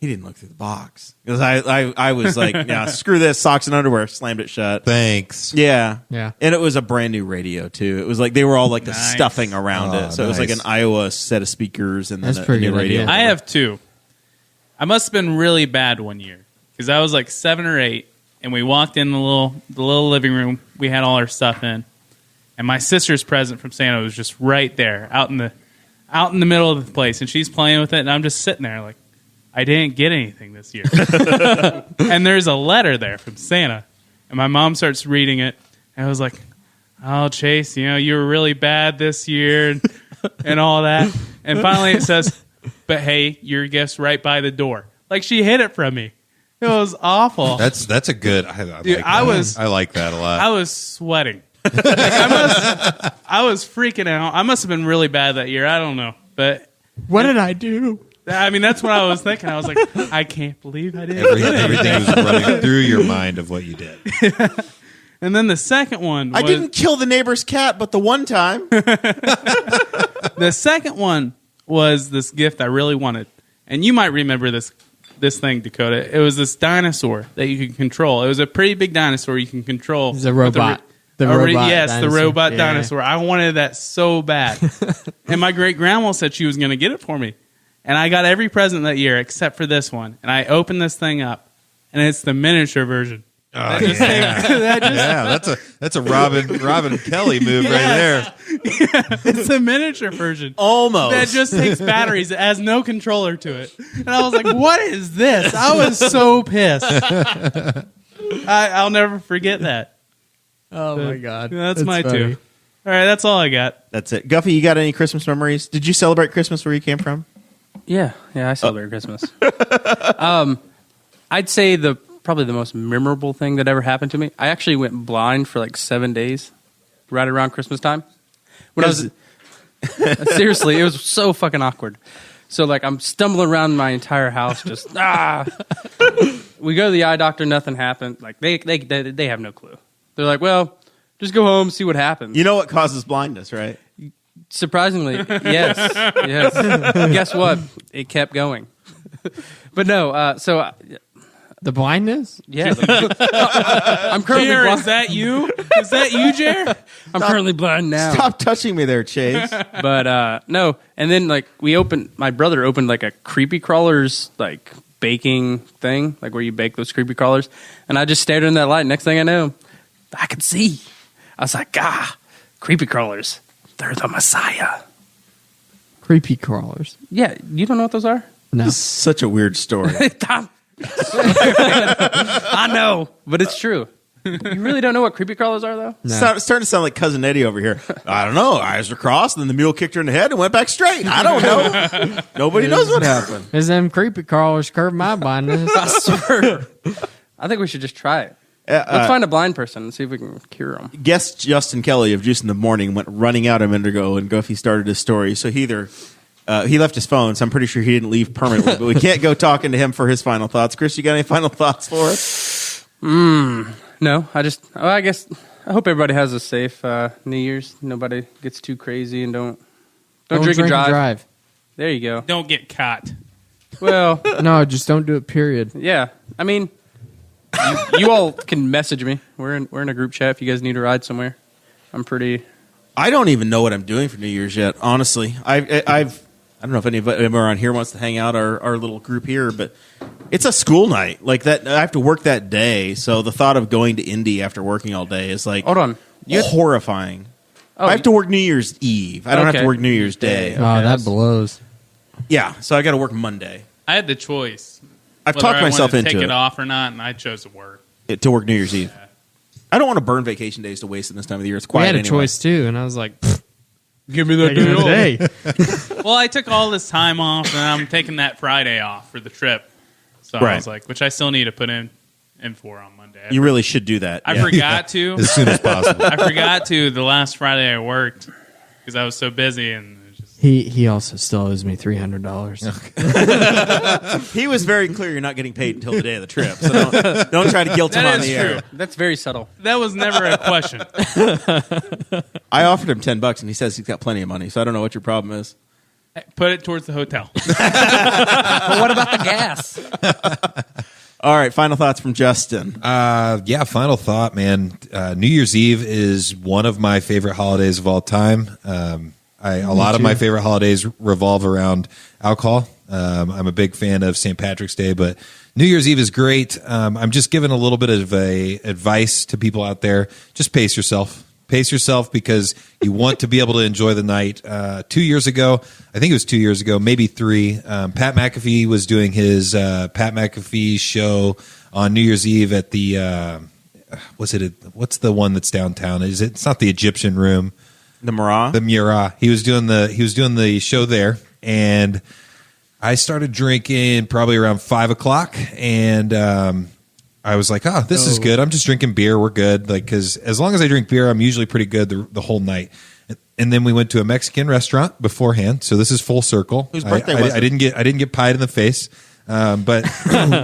He didn't look through the box because I was like, yeah, screw this, socks and underwear, slammed it shut. Thanks. Yeah. And it was a brand new radio too. It was like they were all like the stuffing around it, so it was like an Iowa set of speakers and then a new radio. I have two. I must have been really bad one year because I was like 7 or 8, and we walked in the little living room. We had all our stuff in, and my sister's present from Santa was just right there, out in the middle of the place, and she's playing with it, and I'm just sitting there like, I didn't get anything this year. And there's a letter there from Santa. And my mom starts reading it. And I was like, oh, Chase, you were really bad this year and all that. And finally it says, but hey, your gift's right by the door. Like she hid it from me. It was awful. That's a good. I like that a lot. I was sweating. I was freaking out. I must have been really bad that year. I don't know. But what did I do? I mean, that's what I was thinking. I was like, I can't believe I didn't. Everything was running through your mind of what you did. And then the second one was, I didn't kill the neighbor's cat, but the one time. The second one was this gift I really wanted. And you might remember this thing, Dakota. It was this dinosaur that you could control. It was a pretty big dinosaur you can control. It was a robot. Yes, dinosaur. the robot dinosaur. I wanted that so bad. And my great-grandma said she was going to get it for me. And I got every present that year except for this one. And I opened this thing up, and it's the miniature version. Oh, that's a Robin Kelly move right there. It's the miniature version. Almost. That just takes batteries. It has no controller to it. And I was like, what is this? I was so pissed. I'll never forget that. Oh, my God. That's my funny. two. All right, that's all I got. That's it. Guffey, you got any Christmas memories? Did you celebrate Christmas where you came from? Yeah, I celebrate Christmas. I'd say probably the most memorable thing that ever happened to me. I actually went blind for like 7 days, right around Christmas time. When I was seriously, it was so fucking awkward. So like I'm stumbling around my entire house, just We go to the eye doctor, nothing happened. Like they have no clue. They're like, well, just go home, see what happens. You know what causes blindness, right? Surprisingly, yes. Guess what? It kept going. But no, the blindness? Yeah. I'm currently Jer, blind. is that you? Is that you, Jer? I'm currently blind now. Stop touching me there, Chase. But no, and then like my brother opened like a creepy crawlers like baking thing, like where you bake those creepy crawlers, and I just stared in that light. Next thing I know, I could see. I was like, creepy crawlers. They're the Messiah. Creepy crawlers. Yeah, you don't know what those are? No. This is such a weird story. I know, but it's true. You really don't know what creepy crawlers are, though? No. It's starting to sound like Cousin Eddie over here. I don't know. Eyes were crossed, and then the mule kicked her in the head and went back straight. I don't know. Nobody knows what happened. Is them creepy crawlers curb my blindness? I swear. I think we should just try it. Let's find a blind person and see if we can cure them. Guest Justin Kelly of Juice in the Morning went running out a minute ago, and Guffey started his story. So he left his phone, so I'm pretty sure he didn't leave permanently. But we can't go talking to him for his final thoughts. Chris, you got any final thoughts for us? No, I guess I hope everybody has a safe New Year's. Nobody gets too crazy and don't drink and drive. There you go. Don't get caught. Well, No, just don't do it, period. yeah. I mean, you all can message me. We're in a group chat if you guys need a ride somewhere. I don't even know what I'm doing for New Year's yet, honestly. I don't know if anybody around here wants to hang out, our little group here, but it's a school night. Like that, I have to work that day, so the thought of going to Indy after working all day is like Hold on. horrifying. Oh, I have to work New Year's Eve. I don't have to Okay. work New Year's Day. Oh, that blows. Yeah, so I got to work Monday. I had the choice. I've whether talked I myself wanted to into take it, it off or not, and I chose to work. to work New Year's Eve. I don't want to burn vacation days to waste in this time of the year. It's We quiet had a anyway. choice, too, and I was like, Give me that day. Well, I took all this time off, and I'm taking that Friday off for the trip. So I Right. was like, which I still need to put in for on Monday. You really should do that. I Yeah. forgot to. As soon as possible. I forgot to the last Friday I worked because I was so busy, and it just, He also still owes me $300. He was very clear you're not getting paid until the day of the trip, so don't try to guilt him that on is the true. air. That's very subtle. That was never a question. I offered him $10, and he says he's got plenty of money, so I don't know what your problem is. Put it towards the hotel. But what about the gas? All right, final thoughts from Justin. Yeah, final thought, man. New Year's Eve is one of my favorite holidays of all time. A lot of my favorite holidays revolve around alcohol. I'm a big fan of St. Patrick's Day, but New Year's Eve is great. I'm just giving a little bit of advice to people out there. Just pace yourself. Pace yourself because you want to be able to enjoy the night. 2 years ago, I think it was 2 years ago, maybe 3, Pat McAfee was doing his Pat McAfee show on New Year's Eve at the what's the one that's downtown? It's not the Egyptian Room. The Murat? The Murat. He was doing the show there, and I started drinking probably around 5 o'clock, and I was like, this is good. I'm just drinking beer. We're good. Like, because as long as I drink beer, I'm usually pretty good the whole night. And then we went to a Mexican restaurant beforehand. So this is full circle. Whose birthday was it? I didn't get pied in the face, but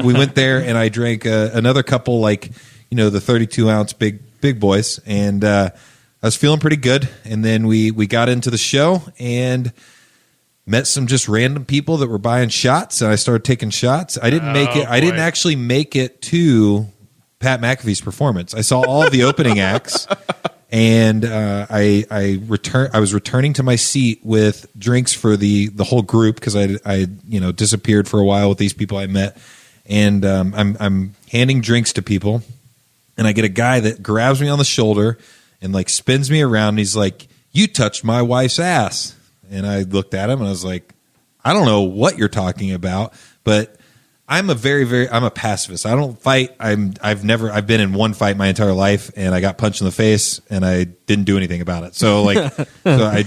we went there and I drank another couple, like, the 32-ounce big boys, and I was feeling pretty good. And then we got into the show and met some just random people that were buying shots, and I started taking shots. I didn't make it. I didn't actually make it to Pat McAfee's performance. I saw all of the opening acts, and I was returning to my seat with drinks for the whole group because I disappeared for a while with these people I met, and I'm handing drinks to people, and I get a guy that grabs me on the shoulder and like spins me around, and he's like, "You touched my wife's ass." And I looked at him and I was like, I don't know what you're talking about, but I'm a pacifist. I don't fight. I've been in one fight my entire life, and I got punched in the face and I didn't do anything about it. So I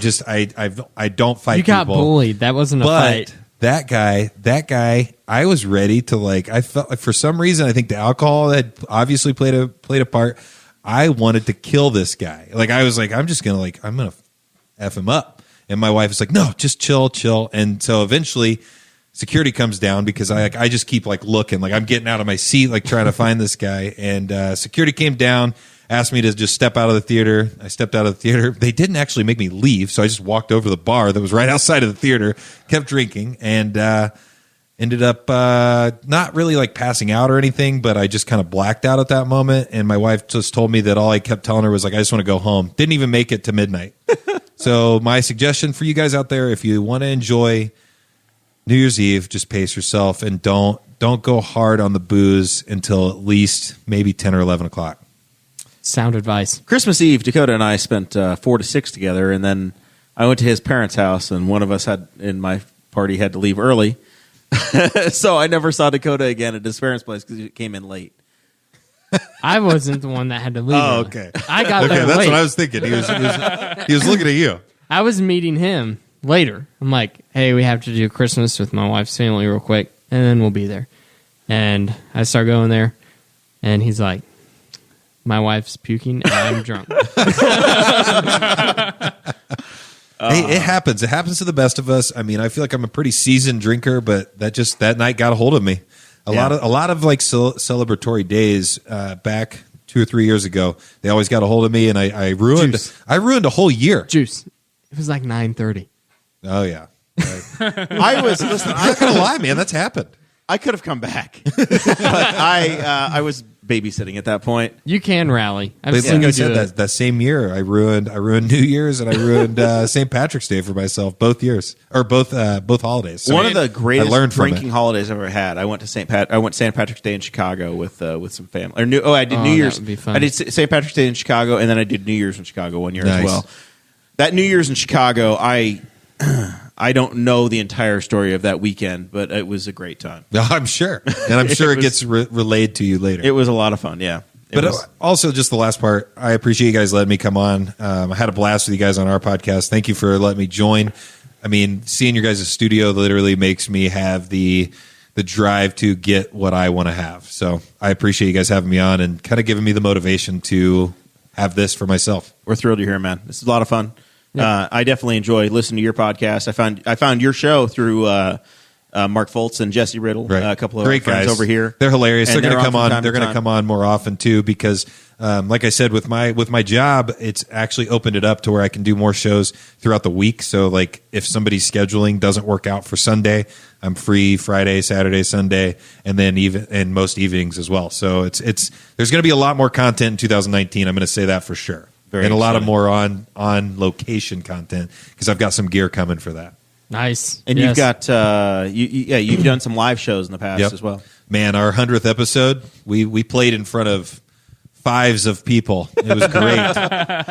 don't fight. You got people. bullied. That wasn't a fight. That guy, I was ready to I felt like for some reason, I think the alcohol had obviously played a part. I wanted to kill this guy. Like, I was like, I'm going to F him up. And my wife is like, no, just chill. And so eventually security comes down because I just keep looking, like I'm getting out of my seat, like trying to find this guy. And security came down, asked me to just step out of the theater. I stepped out of the theater. They didn't actually make me leave. So I just walked over to the bar that was right outside of the theater, kept drinking, and ended up not really passing out or anything, but I just kind of blacked out at that moment. And my wife just told me that all I kept telling her was I just want to go home. Didn't even make it to midnight. So my suggestion for you guys out there, if you want to enjoy New Year's Eve, just pace yourself and don't go hard on the booze until at least maybe 10 or 11 o'clock. Sound advice. Christmas Eve, Dakota and I spent 4 to 6 together, and then I went to his parents' house, and one of us in my party had to leave early. So I never saw Dakota again at his parents' place because he came in late. I wasn't the one that had to leave. Oh, okay. I got there that's late. what I was thinking. He was looking at you. I was meeting him later. I'm like, hey, we have to do Christmas with my wife's family real quick, and then we'll be there. And I start going there, and he's like, my wife's puking, and I'm drunk. Hey, it happens. It happens to the best of us. I mean, I feel like I'm a pretty seasoned drinker, but that night got a hold of me. A lot of celebratory days back 2 or 3 years ago, they always got a hold of me, and I ruined a whole year. Juice. It was like 9:30. Oh yeah. I'm not gonna lie, man. That's happened. I could have come back, but I was babysitting at that point. You can rally. I've Like seen I you said, do it. that same year, I ruined New Year's and I ruined St. Patrick's Day for myself. Both years, or both holidays. So One of the greatest learned from drinking it. holidays I've ever had. I went to St. Patrick's Day in Chicago with some family. I did New Year's. That would be fun. I did St. Patrick's Day in Chicago, and then I did New Year's in Chicago one year Nice. as well. That New Year's in Chicago, I don't know the entire story of that weekend, but it was a great time. No, I'm sure, and I'm sure it gets relayed to you later. It was a lot of fun. Yeah. But also, just the last part, I appreciate you guys letting me come on. I had a blast with you guys on our podcast. Thank you for letting me join. I mean, seeing your guys' studio literally makes me have the drive to get what I want to have. So I appreciate you guys having me on and kind of giving me the motivation to have this for myself. We're thrilled you're here, man. This is a lot of fun. Yeah. I definitely enjoy listening to your podcast. I found your show through Mark Foltz and Jesse Riddle, Right. a couple of Great our friends guys over here. They're hilarious. And They're going to come from on. time They're to going to time. come on more often too because, like I said, with my job, it's actually opened it up to where I can do more shows throughout the week. So, like, if somebody's scheduling doesn't work out for Sunday, I'm free Friday, Saturday, Sunday, and then and most evenings as well. So it's there's going to be a lot more content in 2019. I'm going to say that for sure, Very and a lot of exciting. more on location content because I've got some gear coming for that. Nice. And Yes. you've got you've done some live shows in the past Yep. as well. Man, our 100th episode, we played in front of fives of people. It was great.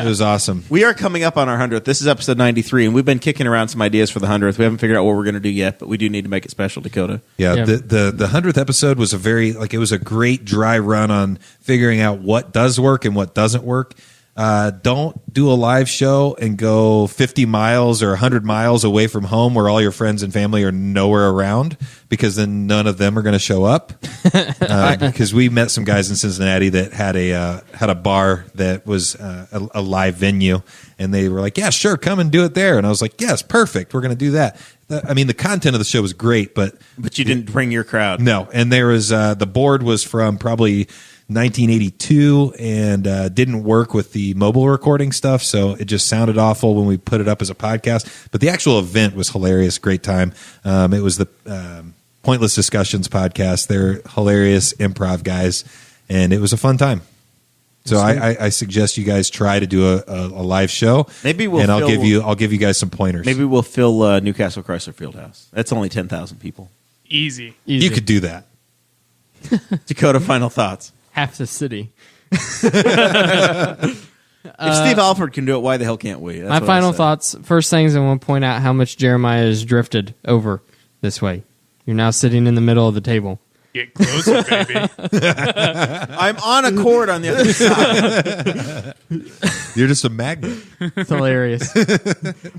It was awesome. We are coming up on our 100th. This is episode 93, and we've been kicking around some ideas for the 100th. We haven't figured out what we're going to do yet, but we do need to make it special, Dakota. Yeah, Yeah. the 100th episode was it was a great dry run on figuring out what does work and what doesn't work. Don't do a live show and go 50 miles or 100 miles away from home where all your friends and family are nowhere around because then none of them are going to show up. Because we met some guys in Cincinnati that had a bar that was a live venue, and they were like, "Yeah, sure, come and do it there." And I was like, "Yes, perfect. We're going to do that." I mean, the content of the show was great, but you didn't bring your crowd. no. And there was the board was from probably 1982 and didn't work with the mobile recording stuff, so it just sounded awful when we put it up as a podcast. But the actual event was hilarious, great time. It was the Pointless Discussions podcast. They're hilarious improv guys, and it was a fun time. So I suggest you guys try to do a live show. Maybe we'll and fill- I'll give you guys some pointers. Maybe we'll fill Newcastle Chrysler Fieldhouse. That's only 10,000 people. Easy. Easy. you could do that. Dakota, final thoughts. half the city. If Steve Alford can do it, why the hell can't we? That's My what I final say. thoughts. First things I want to point out how much Jeremiah has drifted over this way. You're now sitting in the middle of the table. Get closer, baby. I'm on a cord on the other side. You're just a magnet. It's hilarious.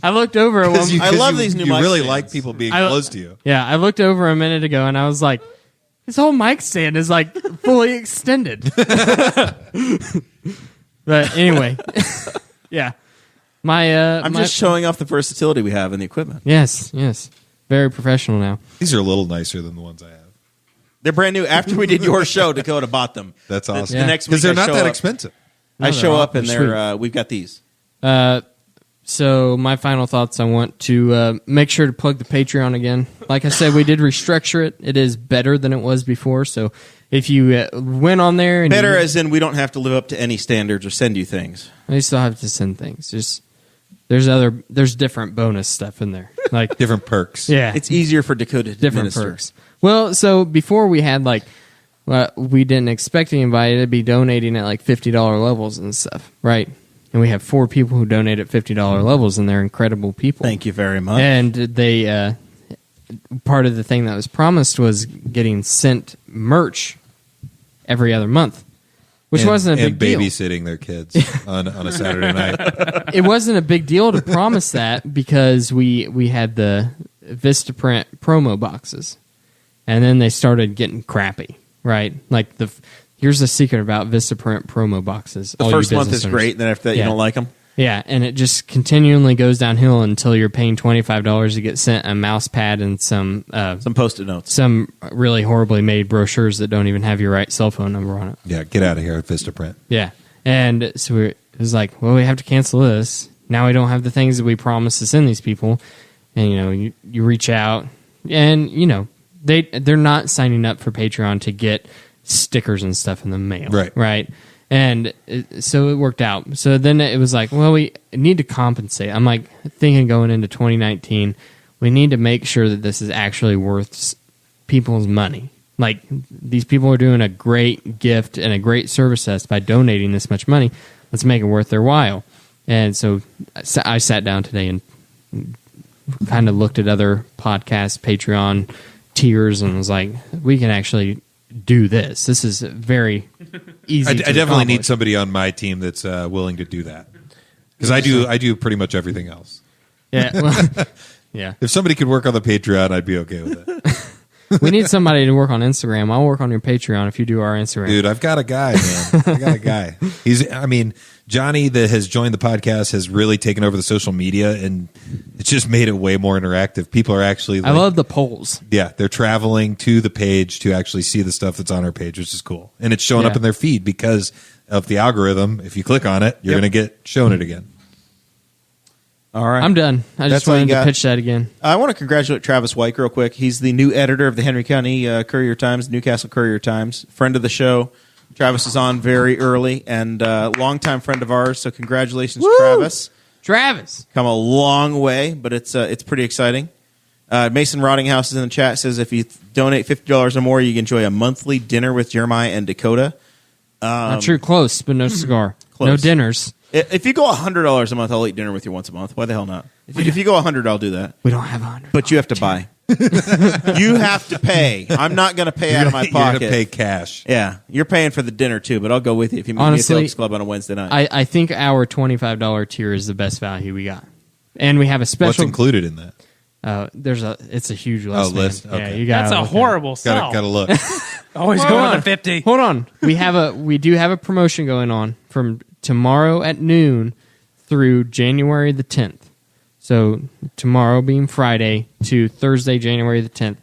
I looked over at one. I love these new You mic really stands. like people being I- close to you. Yeah, I looked over a minute ago and I was like, this whole mic stand is like fully extended. But anyway, yeah. I'm just showing off the versatility we have in the equipment. Yes, very professional now. These are a little nicer than the ones I have. They're brand new. After we did your show, Dakota bought them. That's The- awesome. The next week, Because they're I not show that up- expensive. I show up and they're we've got these. So my final thoughts, I want to make sure to plug the Patreon again. Like I said, we did restructure it. It is better than it was before. So if you went on there and Better as in we don't have to live up to any standards or send you things. I still have to send things. There's different bonus stuff in there. Like Different perks. yeah, It's easier for Dakota to different administer. perks. Well, so before we had we didn't expect anybody to be donating at like $50 levels and stuff, right? And we have 4 people who donate at $50 levels, and they're incredible people. Thank you very much. And they part of the thing that was promised was getting sent merch every other month, which wasn't a big and deal. babysitting their kids on a Saturday night. It wasn't a big deal to promise that because we had the Vistaprint promo boxes, and then they started getting crappy, right? Like here's the secret about Vistaprint promo boxes. the all you first month business is owners. great, then after that you Yeah. don't like them. Yeah, and it just continually goes downhill until you're paying $25 to get sent a mouse pad and some Some Post-it notes. some really horribly made brochures that don't even have your right cell phone number on it. Yeah, get out of here at Vistaprint. Yeah, and so it was like, well, we have to cancel this. Now we don't have the things that we promised to send these people, and you reach out, and they're not signing up for Patreon to get stickers and stuff in the mail, right. And so it worked out. So then it was like, well, we need to compensate. I'm like thinking going into 2019, we need to make sure that this is actually worth people's money. Like these people are doing a great gift and a great service to us by donating this much money. Let's make it worth their while. And so I sat down today and kind of looked at other podcasts, Patreon tiers, and was like, we can actually do this. This is very easy. I to definitely need accomplish. somebody on my team that's willing to do that. Because I do pretty much everything else. Yeah. Well, yeah. If somebody could work on the Patreon, I'd be okay with it. We need somebody to work on Instagram. I'll work on your Patreon if you do our Instagram. Dude, I've got a guy, man. I got a guy. Johnny that has joined the podcast has really taken over the social media, and it's just made it way more interactive. People are actually I love the polls. Yeah, they're traveling to the page to actually see the stuff that's on our page, which is cool. And it's showing up in their feed because of the algorithm. If you click on it, you're going to get shown it again. All right. I'm done. I just wanted to pitch that again. I want to congratulate Travis White real quick. He's the new editor of the Henry County Courier-Times, Newcastle Courier-Times, friend of the show. Travis is on very early and longtime friend of ours, so congratulations, Travis. Travis. Come a long way, but it's pretty exciting. Mason Rottinghouse is in the chat, says if you donate $50 or more, you can enjoy a monthly dinner with Jeremiah and Dakota. Not true, close, but no cigar. Close. No dinners. If you go $100 a month, I'll eat dinner with you once a month. Why the hell not? If you go $100, I'll do that. We don't have $100. But you have to buy. You have to pay. I'm not going to pay out of my pocket. You're going to pay cash. Yeah, you're paying for the dinner too, but I'll go with you if you meet me at the Elks Club on a Wednesday night. I think our $25 tier is the best value we got, and we have a special. What's included in that? It's a huge list. List. Man. Okay. Yeah, you got. That's a horrible sell. Got to look. Always going to 50. Hold on. We do have a promotion going on from tomorrow at noon through January the 10th. So tomorrow being Friday to Thursday, January the 10th.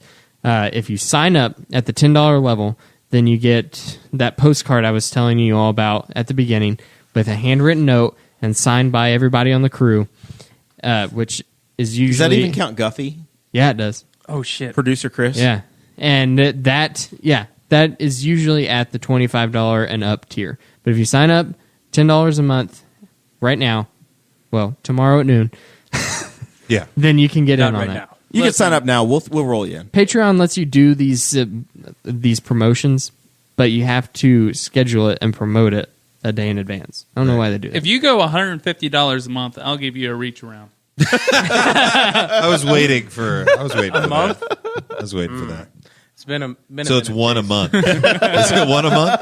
If you sign up at the $10 level, then you get that postcard I was telling you all about at the beginning with a handwritten note and signed by everybody on the crew, which is usually... Does that even count Guffey? Yeah, it does. Oh, shit. Producer Chris? Yeah. And that is usually at the $25 and up tier. But if you sign up $10 a month right now, well, tomorrow at noon... Yeah. Then you can get in on right that. now. You can sign up now. We'll roll you in. Patreon lets you do these promotions, but you have to schedule it and promote it a day in advance. I don't know why they do that. If you go $150 a month, I'll give you a reach around. I was waiting for that. I was waiting for that. It's been a minute. So it's one a month. Is it one a month?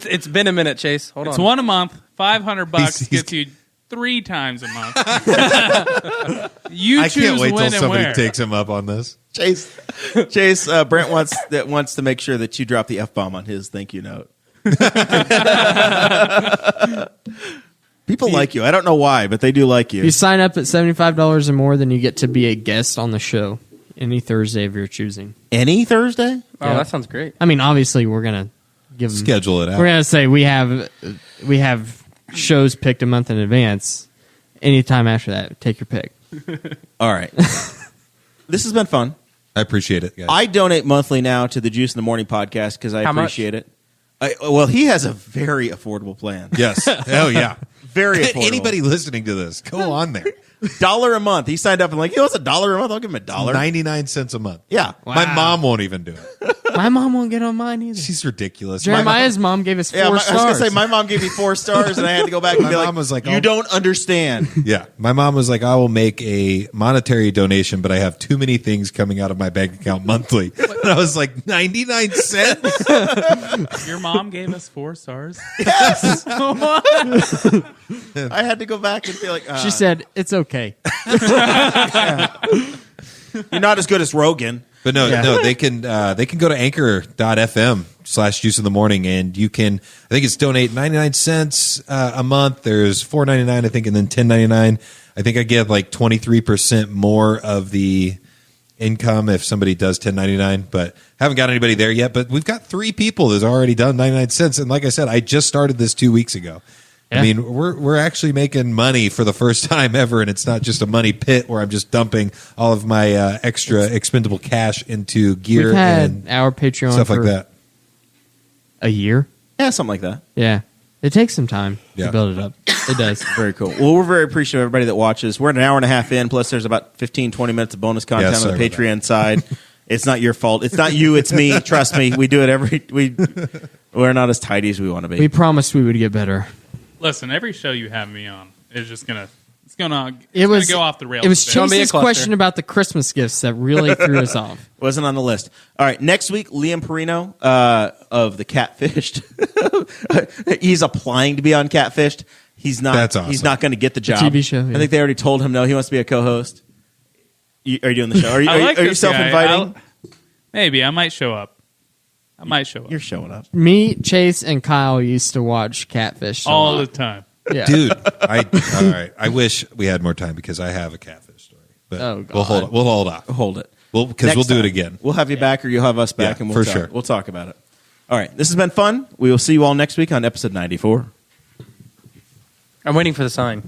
It's been a minute, Chase. Hold It's on. one a month. $500 gets you 3 times a month. You I choose can't wait when till and somebody where. takes him up on this. Chase, Brent wants to make sure that you drop the F-bomb on his thank you note. People like you. I don't know why, but they do like you. If you sign up at $75 or more, then you get to be a guest on the show any Thursday of your choosing. Any Thursday? Oh, that sounds great. I mean, obviously, we're gonna give them, Schedule it out. We're gonna say we have shows picked a month in advance. Anytime after that, take your pick. All right. This has been fun. I appreciate it, guys. I donate monthly now to the Juice in the Morning podcast because I How much? appreciate it. Well, he has a very affordable plan. Yes. Oh, yeah. Very affordable. Anybody listening to this, go on there. $1 a month. He signed up and like, it's $1 a month. I'll give him $1. 99 cents a month. Yeah. My mom won't even do it. My mom won't get on mine either. She's ridiculous. Jeremiah's mom gave us 4 Yeah, I stars. was going to say, my mom gave me 4 stars, and I had to go back and My be mom like, was like, you oh. don't understand. Yeah. My mom was like, I will make a monetary donation, but I have too many things coming out of my bank account monthly. And I was like, 99 cents? Your mom gave us 4 stars. Yes. I had to go back and be like, She said, it's okay. you're not as good as Rogan. But no, they can go to anchor.fm/juice in the morning, and you can, I think it's donate 99 cents a month. There's $4.99, I think, and then $10.99. I think I get like 23% more of the income if somebody does $10.99, but haven't got anybody there yet. But we've got 3 people that's already done 99 cents, and like I said, I just started this 2 weeks ago. Yeah. I mean, we're actually making money for the first time ever, and it's not just a money pit where I'm just dumping all of my extra expendable cash into gear We've had and our Patreon stuff for like that. a year. Yeah, something like that. Yeah. It takes some time Yeah. to build it up. It does. Very cool. Well, we're very appreciative of everybody that watches. We're an hour and a half in, plus there's about 15, 20 minutes of bonus content on sorry the about Patreon side. It's not your fault. It's not you. It's me. Trust me. We do it we're not as tidy as we want to be. We promised we would get better. Listen, every show you have me on is just gonna It was go off the rails. It was a bit. Don't be a Chase's cluster. question about the Christmas gifts that really threw us off. Wasn't on the list. All right, next week, Liam Perino of the Catfished. He's applying to be on Catfished. He's not. That's awesome. He's not going to get the job. TV show, yeah. I think they already told him no. He wants to be a co-host. Are you doing the show? Are you I like are you this guy. self-inviting? Maybe I might show up. You're showing up. Me, Chase, and Kyle used to watch Catfish all the time. Yeah. Dude, all right. I wish we had more time because I have a catfish story. But Oh, God. we'll hold off. Hold it. Because Next we'll do it time. again. We'll have you back, or you'll have us back, Yeah, and for sure. We'll talk about it. All right. This has been fun. We will see you all next week on episode 94. I'm waiting for the sign.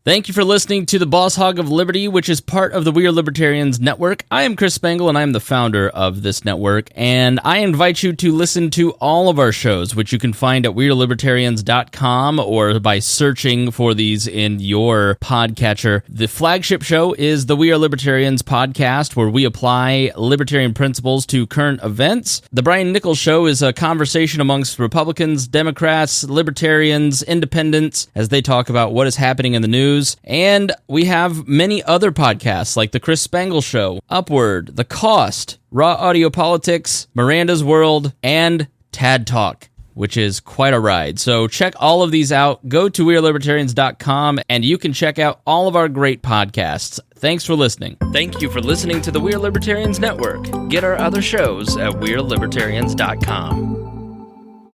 Thank you for listening to the Boss Hog of Liberty, which is part of the We Are Libertarians Network. I am Chris Spangle, and I am the founder of this network, and I invite you to listen to all of our shows, which you can find at WeAreLibertarians.com or by searching for these in your podcatcher. The flagship show is the We Are Libertarians podcast, where we apply libertarian principles to current events. The Brian Nichols Show is a conversation amongst Republicans, Democrats, Libertarians, Independents, as they talk about what is happening in the news. And we have many other podcasts like The Chris Spangle Show, Upward, The Cost, Raw Audio Politics, Miranda's World, and Tad Talk, which is quite a ride. So check all of these out. Go to WeAreLibertarians.com and you can check out all of our great podcasts. Thanks for listening. Thank you for listening to the We Are Libertarians Network. Get our other shows at WeAreLibertarians.com.